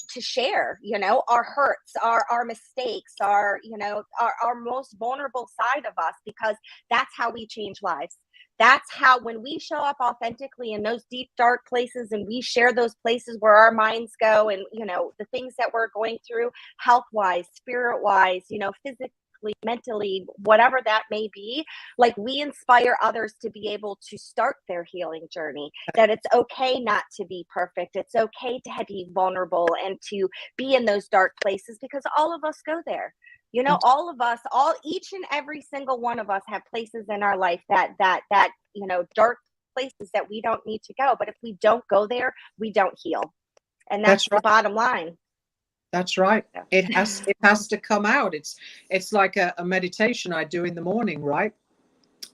Speaker 4: to share, you know, our hurts, our mistakes, our, you know, our most vulnerable side of us, because that's how we change lives. That's how, when we show up authentically in those deep, dark places, and we share those places where our minds go, and, you know, the things that we're going through, health wise, spirit wise, you know, physically, mentally, whatever that may be, like, we inspire others to be able to start their healing journey, that it's okay not to be perfect. It's okay to be vulnerable and to be in those dark places, because all of us go there. You know, all of us, each and every single one of us have places in our life that, you know, dark places that we don't need to go. But if we don't go there, we don't heal. And that's the bottom line.
Speaker 1: That's right. It has to come out. It's like a meditation I do in the morning, right?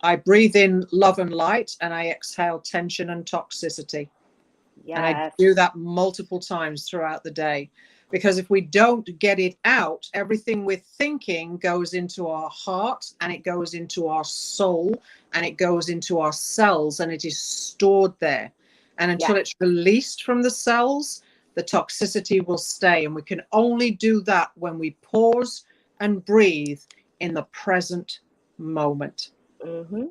Speaker 1: I breathe in love and light, and I exhale tension and toxicity. Yes. And I do that multiple times throughout the day. Because if we don't get it out, everything we're thinking goes into our heart, and it goes into our soul, and it goes into our cells, and it is stored there. And until it's released from the cells, the toxicity will stay. And we can only do that when we pause and breathe in the present moment.
Speaker 4: Mm-hmm.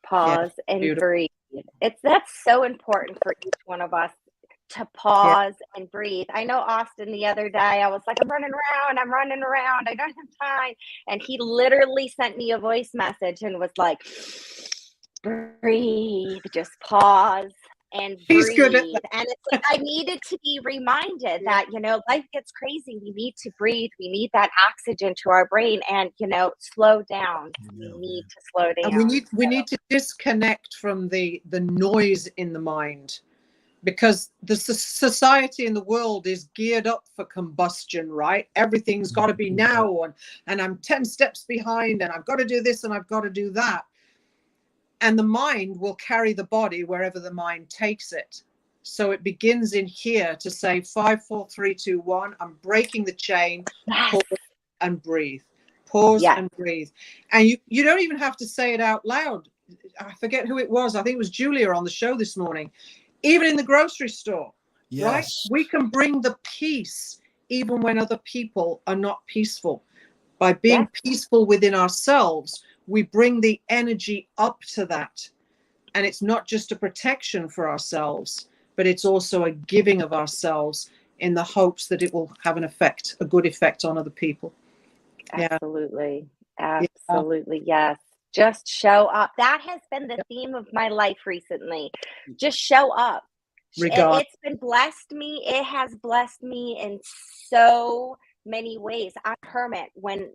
Speaker 4: Pause and breathe. That's so important for each one of us, to pause and breathe. I know Austin the other day, I was like, I'm running around, I don't have time. And he literally sent me a voice message and was like, breathe, just pause and breathe.
Speaker 1: He's good at that.
Speaker 4: And it's like, I needed to be reminded that, you know, life gets crazy. We need to breathe. We need that oxygen to our brain, and, you know, slow down. We need to slow down.
Speaker 1: And we need to disconnect from the noise in the mind. Because the society in the world is geared up for combustion, right? Everything's got to be now, and I'm 10 steps behind, and I've got to do this, and I've got to do that. And the mind will carry the body wherever the mind takes it. So it begins in here to say 5, 4, 3, 2, 1. I'm breaking the chain, pause and breathe. Pause
Speaker 4: Yeah.
Speaker 1: and breathe. And you don't even have to say it out loud. I forget who it was. I think it was Julia on the show this morning. Even in the grocery store, right?
Speaker 2: Yes.
Speaker 1: We can bring the peace even when other people are not peaceful. By being peaceful within ourselves, we bring the energy up to that. And it's not just a protection for ourselves, but it's also a giving of ourselves in the hopes that it will have an effect, a good effect on other people.
Speaker 4: Absolutely. Absolutely. Yes. Just show up. That has been the theme of my life recently. Just show up. It's been blessed me. It has blessed me in so many ways. I'm a hermit when,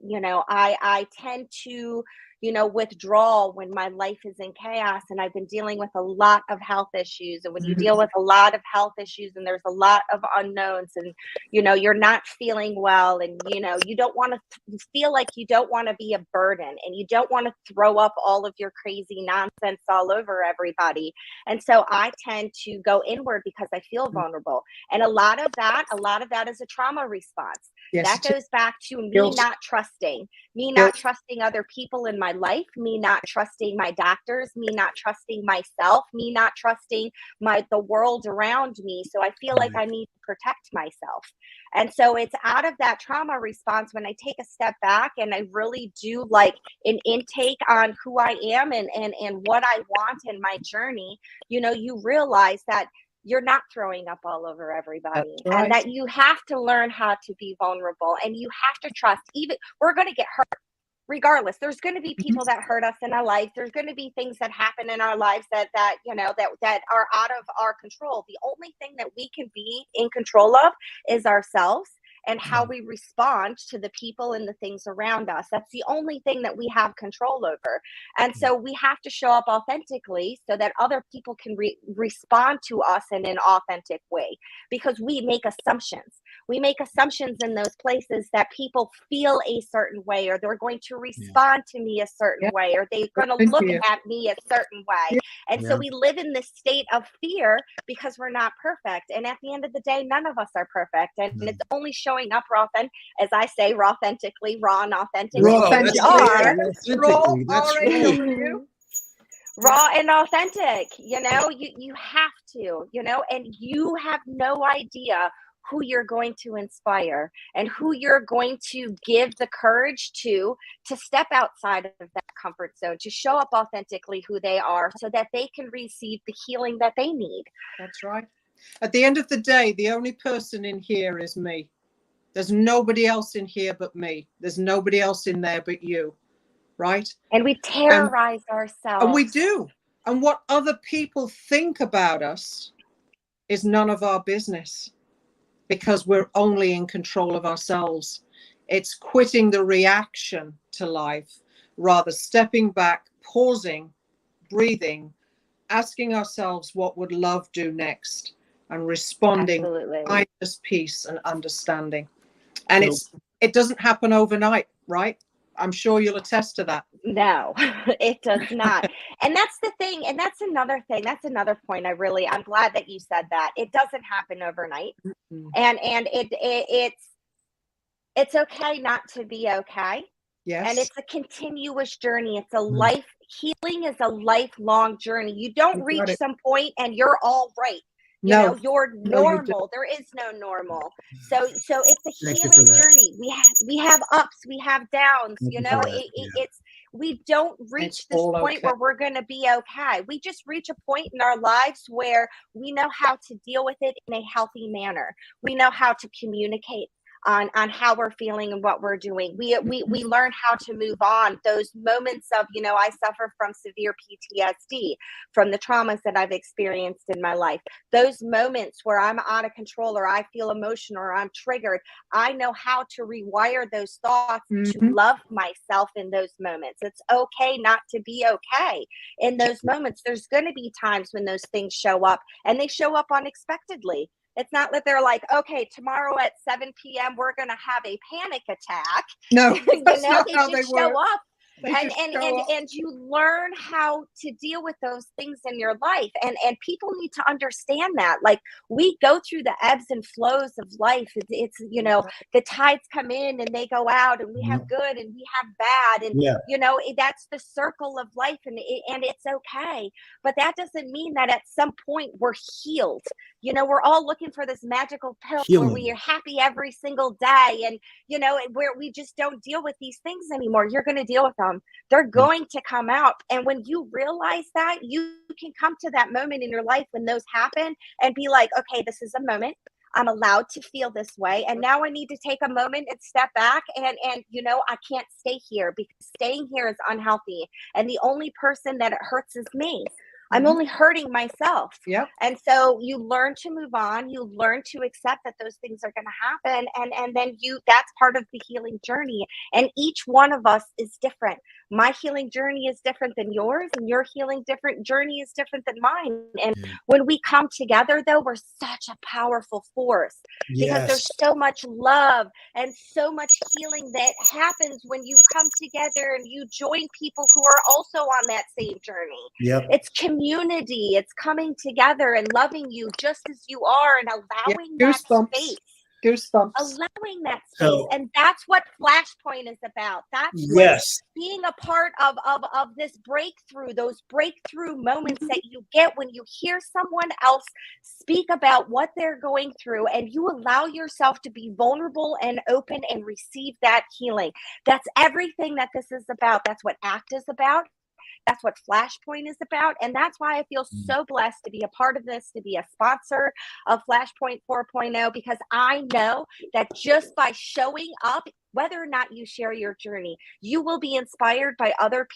Speaker 4: I tend to, withdraw when my life is in chaos, and I've been dealing with a lot of health issues. And when you deal with a lot of health issues and there's a lot of unknowns, and, you're not feeling well, and, you don't want to feel like you don't want to be a burden, and you don't want to throw up all of your crazy nonsense all over everybody. And so I tend to go inward because I feel vulnerable. And a lot of that is a trauma response. That goes back to me not trusting other people in my life, me not trusting my doctors, me not trusting myself, me not trusting the world around me. So I feel like I need to protect myself. And so it's out of that trauma response when I take a step back and I really do like an intake on who I am and what I want in my journey, you realize that you're not throwing up all over everybody, and that you have to learn how to be vulnerable, and you have to trust. Even we're going to get hurt regardless. There's going to be people that hurt us in our life. There's going to be things that happen in our lives that are out of our control. The only thing that we can be in control of is ourselves and how we respond to the people and the things around us. That's the only thing that we have control over. And so we have to show up authentically so that other people can respond to us in an authentic way, because we make assumptions. We make assumptions in those places that people feel a certain way, or they're going to respond to me a certain way, or they're going to look at me a certain way. And so we live in this state of fear because we're not perfect. And at the end of the day, none of us are perfect. And it's only showing up raw, as I say, raw authentically, raw and authentic.
Speaker 1: Raw
Speaker 4: and authentic, you have to, and you have no idea who you're going to inspire and who you're going to give the courage to step outside of that comfort zone, to show up authentically who they are so that they can receive the healing that they need.
Speaker 1: That's right. At the end of the day, the only person in here is me. There's nobody else in here but me. There's nobody else in there but you, right?
Speaker 4: And we terrorize ourselves.
Speaker 1: And we do. And what other people think about us is none of our business, because we're only in control of ourselves. It's quitting the reaction to life, rather stepping back, pausing, breathing, asking ourselves what would love do next, and responding with kindness, peace, and understanding. And it doesn't happen overnight, right? I'm sure you'll attest to that.
Speaker 4: No, it does not. And that's the thing. And that's another thing. That's another point. I'm glad that you said that. It doesn't happen overnight. Mm-hmm. And it's okay not to be okay.
Speaker 1: Yes.
Speaker 4: And it's a continuous journey. It's a life. Healing is a lifelong journey. You don't reach some point and you're all right. You're normal. There is no normal. So it's a healing journey. We have ups, we have downs. We don't reach this point where we're going to be okay. We just reach a point in our lives where we know how to deal with it in a healthy manner. We know how to communicate on how we're feeling and what we're doing. We learn how to move on. Those moments of, I suffer from severe PTSD from the traumas that I've experienced in my life. Those moments where I'm out of control, or I feel emotional, or I'm triggered, I know how to rewire those thoughts to love myself in those moments. It's okay not to be okay in those moments. There's going to be times when those things show up, and they show up unexpectedly. It's not that they're like, okay, tomorrow at 7 p.m. we're going to have a panic attack.
Speaker 1: No,
Speaker 4: they just show up
Speaker 1: They
Speaker 4: and
Speaker 1: just
Speaker 4: and
Speaker 1: show
Speaker 4: and
Speaker 1: up.
Speaker 4: and you learn how to deal with those things in your life, and people need to understand that, like, we go through the ebbs and flows of life. It's the tides come in and they go out, and we have good and we have bad, and
Speaker 2: Yeah.
Speaker 4: that's the circle of life, and it's okay. But that doesn't mean that at some point we're healed. We're all looking for this magical pill where we
Speaker 2: Healing.
Speaker 4: are happy every single day, and where we just don't deal with these things anymore. You're going to deal with them. They're going to come out. And when you realize that, you can come to that moment in your life when those happen and be like, okay, this is a moment. I'm allowed to feel this way. And now I need to take a moment and step back, and I can't stay here because staying here is unhealthy. And the only person that it hurts is me. I'm only hurting myself.
Speaker 1: Yep.
Speaker 4: And so you learn to move on. You learn to accept that those things are going to happen. And then that's part of the healing journey. And each one of us is different. My healing journey is different than yours, and your healing journey is different than mine. And when we come together, though, we're such a powerful force because there's so much love and so much healing that happens when you come together and you join people who are also on that same journey.
Speaker 2: Yep.
Speaker 4: It's community. It's coming together and loving you just as you are, and allowing that space.
Speaker 1: Goosebumps.
Speaker 4: Allowing that space. And that's what Flashpoint is about. That's being a part of this breakthrough, those breakthrough moments that you get when you hear someone else speak about what they're going through, and you allow yourself to be vulnerable and open and receive that healing. That's everything that this is about. That's what ACT is about. That's what Flashpoint is about. And that's why I feel so blessed to be a part of this, to be a sponsor of Flashpoint 4.0, because I know that just by showing up, whether or not you share your journey, you will be inspired by other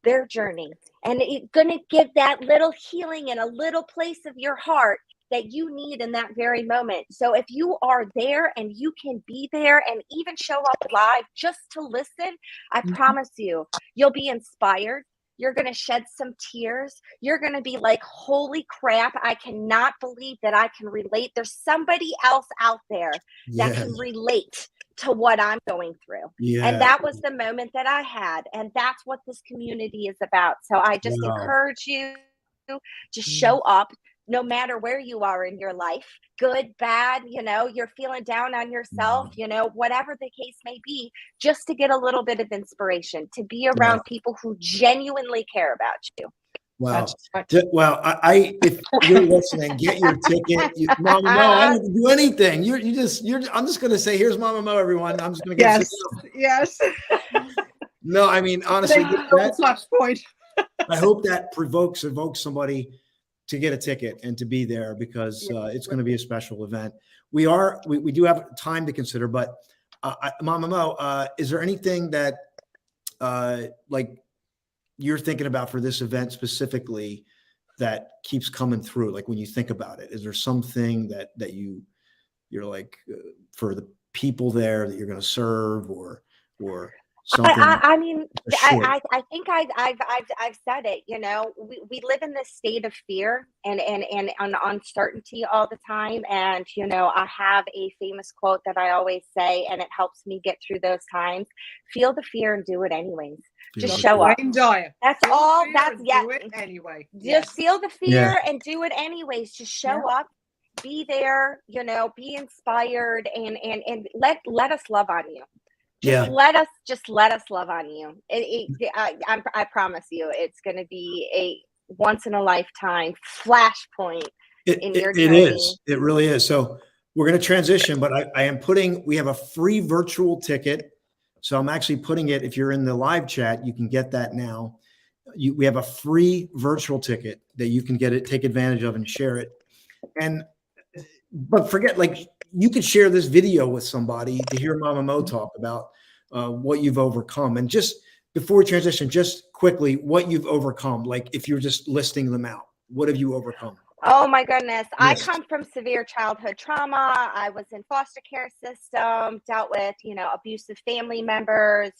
Speaker 4: their journey. And it's going to give that little healing in a little place of your heart that you need in that very moment. So if you are there and you can be there and even show up live just to listen, I promise you'll be inspired. You're going to shed some tears. You're going to be like, holy crap, I cannot believe that I can relate. There's somebody else out there that can relate to what I'm going through. And that was the moment that I had. And that's what this community is about. So I just encourage you to show up no matter where you are in your life, good, bad, you're feeling down on yourself, whatever the case may be, just to get a little bit of inspiration, to be around people who genuinely care about you.
Speaker 2: Wow. Well, if you're listening, get your ticket. MamaMo, I don't have to do anything. I'm just going to say, here's MamaMo, everyone. I'm just going to get
Speaker 1: Yes.
Speaker 2: No, I mean, honestly,
Speaker 1: Flashpoint.
Speaker 2: I hope that evokes somebody to get a ticket and to be there, because it's going to be a special event. We do have time to consider, but MamaMo, is there anything that like you're thinking about for this event specifically that keeps coming through? Like when you think about it, is there something that you're like for the people there that you're going to serve or something?
Speaker 4: I mean, I think I've said it. We live in this state of fear and uncertainty all the time. And I have a famous quote that I always say, and it helps me get through those times. Feel the fear and do it anyways. Just show up. That's all. That's
Speaker 1: do it anyway.
Speaker 4: Just feel the fear and do it anyways. Just show up. Be there. Be inspired and let us love on you. Let us love on you. I promise you, it's going to be a once in a lifetime flashpoint in your journey.
Speaker 2: It is. It really is. So we're going to transition, but we have a free virtual ticket. So I'm actually putting it, if you're in the live chat, you can get that now. We have a free virtual ticket that you can take advantage of and share it. But forget, like, you could share this video with somebody to hear MamaMo talk about what you've overcome. And just before we transition, just quickly, what you've overcome. Like if you're just listing them out, what have you overcome?
Speaker 4: Oh my goodness. I come from severe childhood trauma. I was in foster care system, dealt with, abusive family members,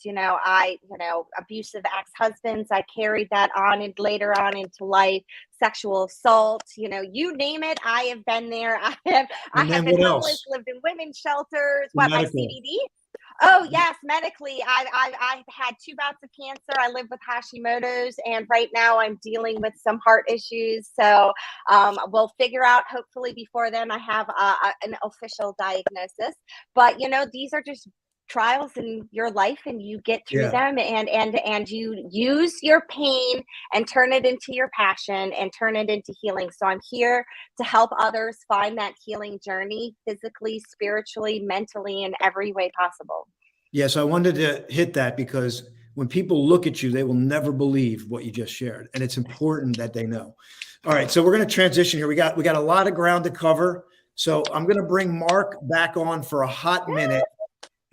Speaker 4: abusive ex-husbands. I carried that on and later on into life, sexual assault, you name it. I have been there. I have been homeless, lived in women's shelters. My CBD? Oh yes, medically, I've had 2 bouts of cancer. I live with Hashimoto's, and right now I'm dealing with some heart issues. So we'll figure out. Hopefully, before then, I have an official diagnosis. But these are just trials in your life, and you get through them, and you use your pain and turn it into your passion and turn it into healing. So I'm here to help others find that healing journey, physically, spiritually, mentally, in every way possible.
Speaker 2: Yes, I wanted to hit that because when people look at you, they will never believe what you just shared, and it's important that they know. All right, so we're going to transition here. We got a lot of ground to cover, so I'm going to bring Mark back on for a hot minute.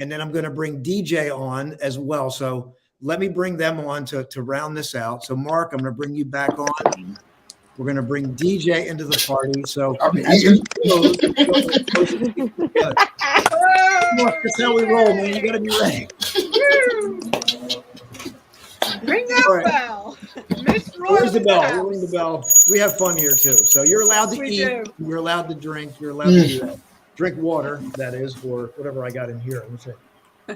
Speaker 2: And then I'm going to bring DJ on as well. So let me bring them on to round this out. So Mark, I'm going to bring you back on. We're going to bring DJ into the party. So that's how we roll, man. You got to be ready.
Speaker 1: Ring that bell. Miss Royal.
Speaker 2: Ring the bell. Ring the bell. We have fun here too. So you're allowed to eat. You're allowed to drink. You're allowed to do that. Drink water, that is, or whatever I got in here. Let me see.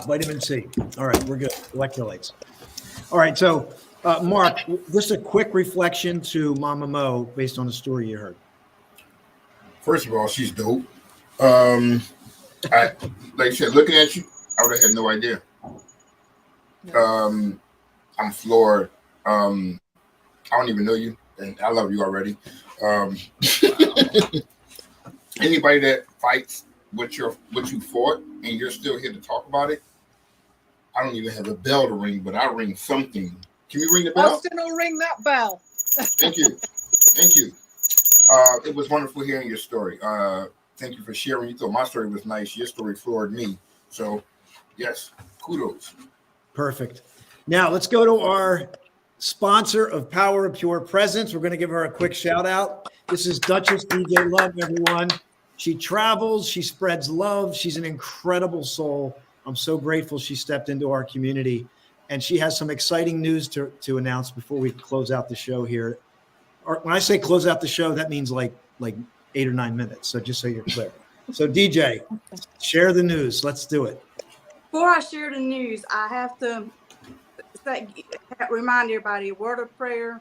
Speaker 2: Vitamin C. All right, we're good. Electrolytes. All right, so Mark, just a quick reflection to MamaMo based on the story you heard.
Speaker 3: First of all, she's dope. Like I said, looking at you, I would have had no idea. I'm floored. I don't even know you, and I love you already. Anybody that fights what you fought and you're still here to talk about it, I don't even have a bell to ring, but I ring something. Can you ring the bell?
Speaker 1: Austin will ring that bell.
Speaker 3: Thank you. It was wonderful hearing your story. Thank you for sharing. You thought my story was nice. Your story floored me. So yes, kudos.
Speaker 2: Perfect. Now let's go to our sponsor of Power of Pure Presence. We're going to give her a quick shout out. This is Duchess DJ Love, everyone. She travels, she spreads love. She's an incredible soul. I'm so grateful she stepped into our community, and she has some exciting news to announce before we close out the show here. Or when I say close out the show, that means like 8 or 9 minutes. So just so you're clear. So DJ, share the news. Let's do it.
Speaker 5: Before I share the news, I have to remind everybody a word of prayer.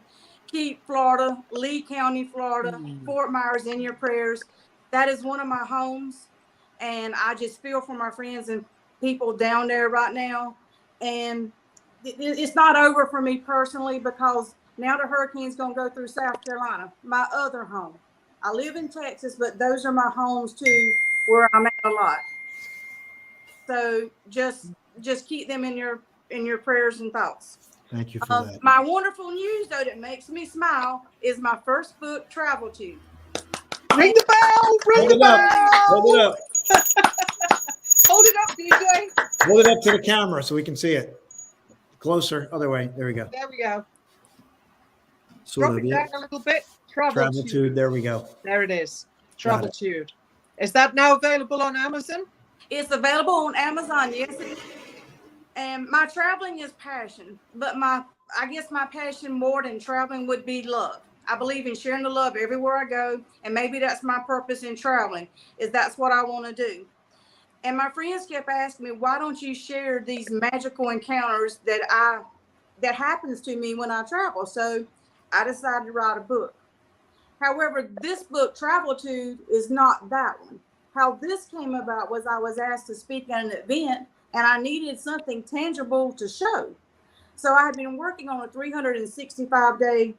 Speaker 5: Keep Florida, Lee County, Florida, Fort Myers in your prayers. That is one of my homes, and I just feel for my friends and people down there right now. And it's not over for me personally, because now the hurricane's going to go through South Carolina, my other home. I live in Texas, but those are my homes too, where I'm at a lot. So just keep them in your prayers and thoughts.
Speaker 2: Thank you for that.
Speaker 5: My wonderful news, though, that makes me smile is my first book, Travel Tube.
Speaker 1: Ring the bell. Ring the bell.
Speaker 2: Hold it up.
Speaker 1: Hold it up, DJ.
Speaker 2: Hold it up to the camera so we can see it. Closer. Other way. There we go.
Speaker 1: There we go.
Speaker 2: Sort
Speaker 1: Drop
Speaker 2: of
Speaker 1: it down a little bit. Travel
Speaker 2: Tube. There we go.
Speaker 1: There it is. Travel Tube. Is that now available on Amazon?
Speaker 5: It's available on Amazon, yes. And my traveling is passion, but I guess my passion more than traveling would be love. I believe in sharing the love everywhere I go, and maybe that's my purpose in traveling, is that's what I want to do. And my friends kept asking me, why don't you share these magical encounters that happens to me when I travel? So I decided to write a book. However, this book, Travel Tube, is not that one. How this came about was I was asked to speak at an event, and I needed something tangible to show. So I had been working on a 365-day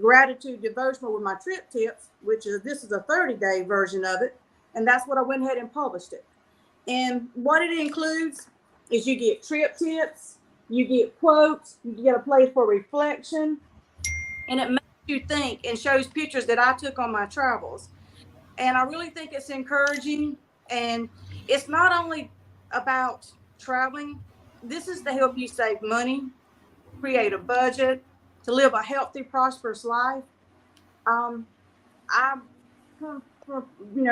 Speaker 5: gratitude devotional with my trip tips, this is a 30-day version of it. And that's what I went ahead and published it. And what it includes is you get trip tips, you get quotes, you get a place for reflection, and it makes you think and shows pictures that I took on my travels. And I really think it's encouraging. And it's not only about traveling. This is to help you save money, create a budget, to live a healthy, prosperous life. I'm from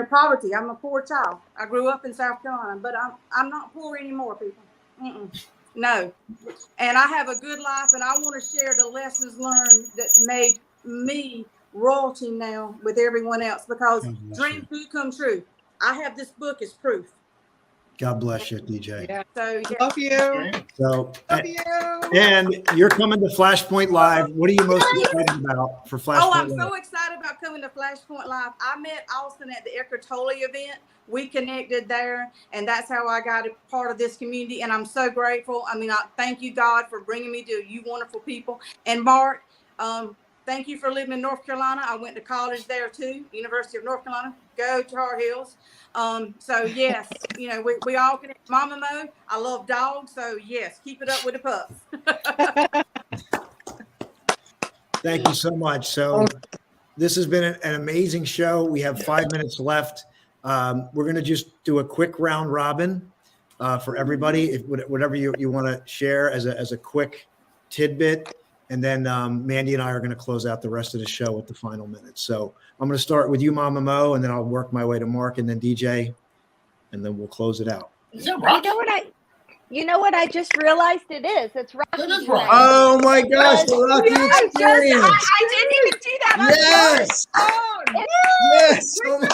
Speaker 5: poverty. I'm a poor child. I grew up in South Carolina, but I'm not poor anymore, people. No. And I have a good life, and I want to share the lessons learned that made me royalty now with everyone else, because dreams do come true. I have this book as proof.
Speaker 2: God bless you, DJ.
Speaker 1: Yeah.
Speaker 5: So yeah.
Speaker 1: Love you.
Speaker 2: So,
Speaker 1: Love you.
Speaker 2: and you're coming to Flashpoint Live. What are you most excited about for Flashpoint
Speaker 5: Oh, I'm
Speaker 2: Live?
Speaker 5: so excited about coming to Flashpoint Live. I met Austin at the Eckhart Tolle event. We connected there, and that's how I got a part of this community. And I'm so grateful. I mean, I thank you, God, for bringing me to you wonderful people. And Mark, thank you for living in North Carolina. I went to college there too, University of North Carolina. Go Tar Heels. So yes, you know, we all connect. MamaMo, I love dogs. So yes, keep it up with the pups.
Speaker 2: Thank you so much. So this has been an amazing show. We have 5 minutes left. We're going to just do a quick round robin for everybody, if whatever you want to share as a quick tidbit. And then Mandy and I are going to close out the rest of the show with the final minutes. So I'm going to start with you, MamaMo, and then I'll work my way to Mark and then DJ, and then we'll close it out.
Speaker 3: Is that Rocky?
Speaker 4: You know what I just realized it is? It's Rocky.
Speaker 3: That is
Speaker 4: tonight.
Speaker 3: Rocky.
Speaker 2: Oh my gosh, the Rocky
Speaker 4: I
Speaker 2: experience.
Speaker 4: didn't even do that. I'm
Speaker 2: Yes.
Speaker 4: sorry.
Speaker 2: Yes. Oh my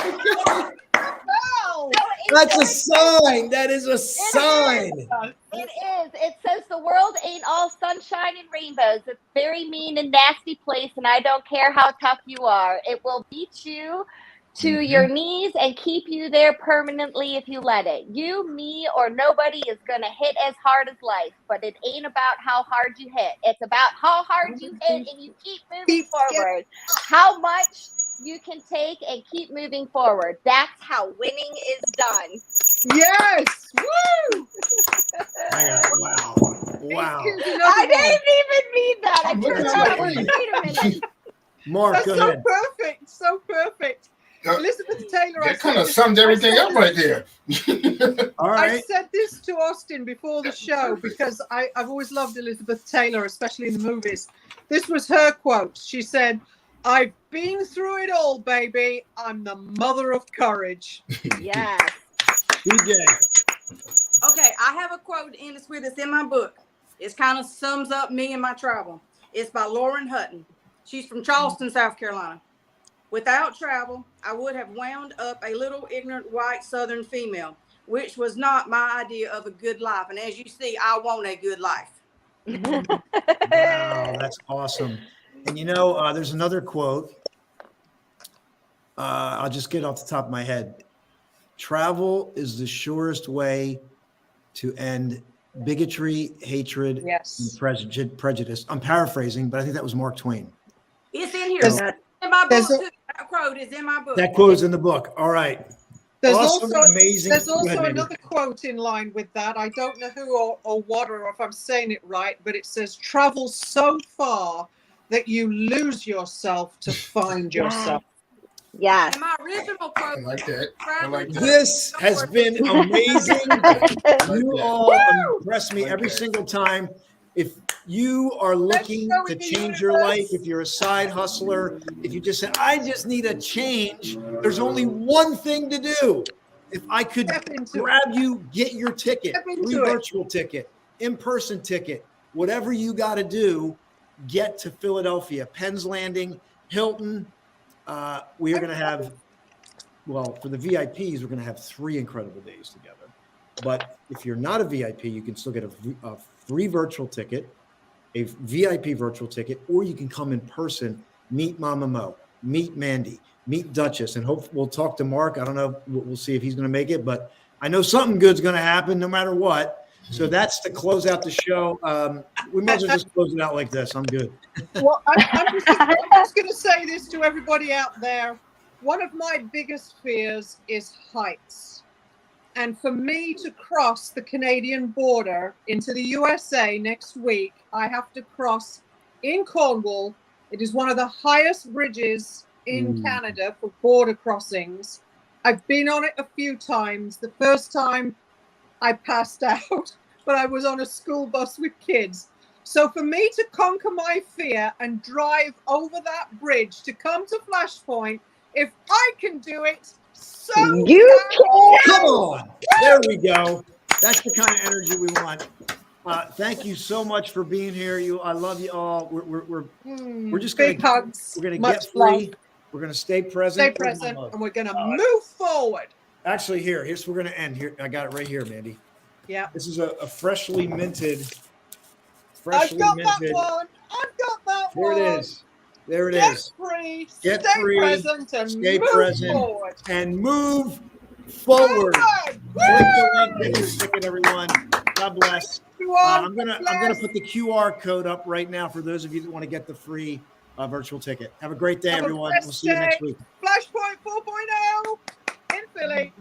Speaker 2: God.
Speaker 1: Wow.
Speaker 4: So
Speaker 2: That's a sign. That is a sign.
Speaker 4: It is. It says the world ain't all sunshine and rainbows. It's a very mean and nasty place, and I don't care how tough you are. It will beat you to your knees and keep you there permanently if you let it. You, me, or nobody is going to hit as hard as life, but it ain't about how hard you hit. It's about how hard you hit and you keep moving forward. How much you can take and keep moving forward. That's how winning is done.
Speaker 1: Yes. Woo.
Speaker 2: Wow. Wow.
Speaker 4: I didn't even mean that. I
Speaker 3: I'm
Speaker 4: turned
Speaker 3: looking
Speaker 4: around
Speaker 3: at
Speaker 4: and
Speaker 3: you.
Speaker 4: wait a minute.
Speaker 2: Mark,
Speaker 1: That's
Speaker 2: go
Speaker 1: so
Speaker 2: ahead.
Speaker 1: perfect. So perfect. Elizabeth Taylor.
Speaker 3: That kind of summed everything up right there.
Speaker 2: All
Speaker 1: I
Speaker 2: right.
Speaker 1: said this to Austin before the
Speaker 3: That's
Speaker 1: show
Speaker 3: perfect.
Speaker 1: because I've always loved Elizabeth Taylor, especially in the movies. This was her quote. She said, "I've been through it all, baby. I'm the mother of courage."
Speaker 4: Yes.
Speaker 2: DJ.
Speaker 5: Okay, I have a quote in this with us in my book. It kind of sums up me and my travel. It's by Lauren Hutton. She's from Charleston, South Carolina. Without travel, I would have wound up a little ignorant white Southern female, which was not my idea of a good life. And as you see, I want a good life.
Speaker 2: Wow, that's awesome. And you know, there's another quote. I'll just get off the top of my head. Travel is the surest way to end bigotry, hatred,
Speaker 1: Yes.
Speaker 2: and prejudice. I'm paraphrasing, but I think that was Mark Twain.
Speaker 5: It's in here.
Speaker 1: There's-
Speaker 5: In my book,
Speaker 1: there's a-
Speaker 5: too. That quote is in my book.
Speaker 2: That quote is in the book. All right.
Speaker 1: There's
Speaker 2: Awesome,
Speaker 1: also
Speaker 2: amazing.
Speaker 1: there's
Speaker 2: Go ahead,
Speaker 1: also
Speaker 2: Mandy.
Speaker 1: another quote in line with that. I don't know who or what or if I'm saying it right, but it says, "Travel so far that you lose yourself to find yourself."
Speaker 4: Yes.
Speaker 5: And my original
Speaker 3: I
Speaker 5: quote.
Speaker 3: like that. I like that.
Speaker 2: This has been amazing. You all impress me every single time. If you are looking
Speaker 1: show
Speaker 2: to
Speaker 1: in the
Speaker 2: change your
Speaker 1: universe.
Speaker 2: life, if you're a side hustler, if you just said, I just need a change, there's only one thing to do. If I could
Speaker 1: Step into it.
Speaker 2: grab you, get your ticket,
Speaker 1: Step into
Speaker 2: free
Speaker 1: it.
Speaker 2: virtual ticket, in-person ticket, whatever you got to do, get to Philadelphia, Penn's Landing, Hilton. We are going to have, well, for the VIPs, we're going to have 3 incredible days together. But if you're not a VIP, you can still get a free virtual ticket, a VIP virtual ticket, or you can come in person, meet MamaMo, meet Mandy, meet Duchess, and hope we'll talk to Mark. I don't know. We'll see if he's going to make it, but I know something good's going to happen no matter what. So that's to close out the show. We might as well just close it out like this. I'm good.
Speaker 1: Well, I'm just going to say this to everybody out there. One of my biggest fears is heights. And for me to cross the Canadian border into the USA next week, I have to cross in Cornwall. It is one of the highest bridges in Canada for border crossings. I've been on it a few times. The first time I passed out, but I was on a school bus with kids. So for me to conquer my fear and drive over that bridge to come to Flashpoint, if I can do it, so
Speaker 4: You
Speaker 2: Come on. There we go. That's the kind of energy we want. Thank you so much for being here. I love you all. We're just
Speaker 1: big
Speaker 2: going
Speaker 1: hugs.
Speaker 2: to
Speaker 1: Much
Speaker 2: get free.
Speaker 1: love.
Speaker 2: We're going to stay present.
Speaker 1: Stay present, and we're going to move forward.
Speaker 2: Actually, here's we're going to end here. I got it right here, Mandy.
Speaker 1: Yeah.
Speaker 2: This is a freshly minted.
Speaker 1: I've got that one. I've got that
Speaker 2: Here
Speaker 1: one.
Speaker 2: it is. There it
Speaker 1: Get
Speaker 2: is.
Speaker 1: free,
Speaker 2: Get
Speaker 1: stay
Speaker 2: free,
Speaker 1: present, and
Speaker 2: stay
Speaker 1: move
Speaker 2: present,
Speaker 1: forward.
Speaker 2: and move forward.
Speaker 1: Forward.
Speaker 2: Click the link, get your ticket, everyone. God bless. I'm gonna put the QR code up right now for those of you that want to get the free virtual ticket. Have a great day,
Speaker 1: Have a
Speaker 2: everyone.
Speaker 1: blessed
Speaker 2: We'll see you next
Speaker 1: day.
Speaker 2: week.
Speaker 1: Flashpoint 4.0 in Philly.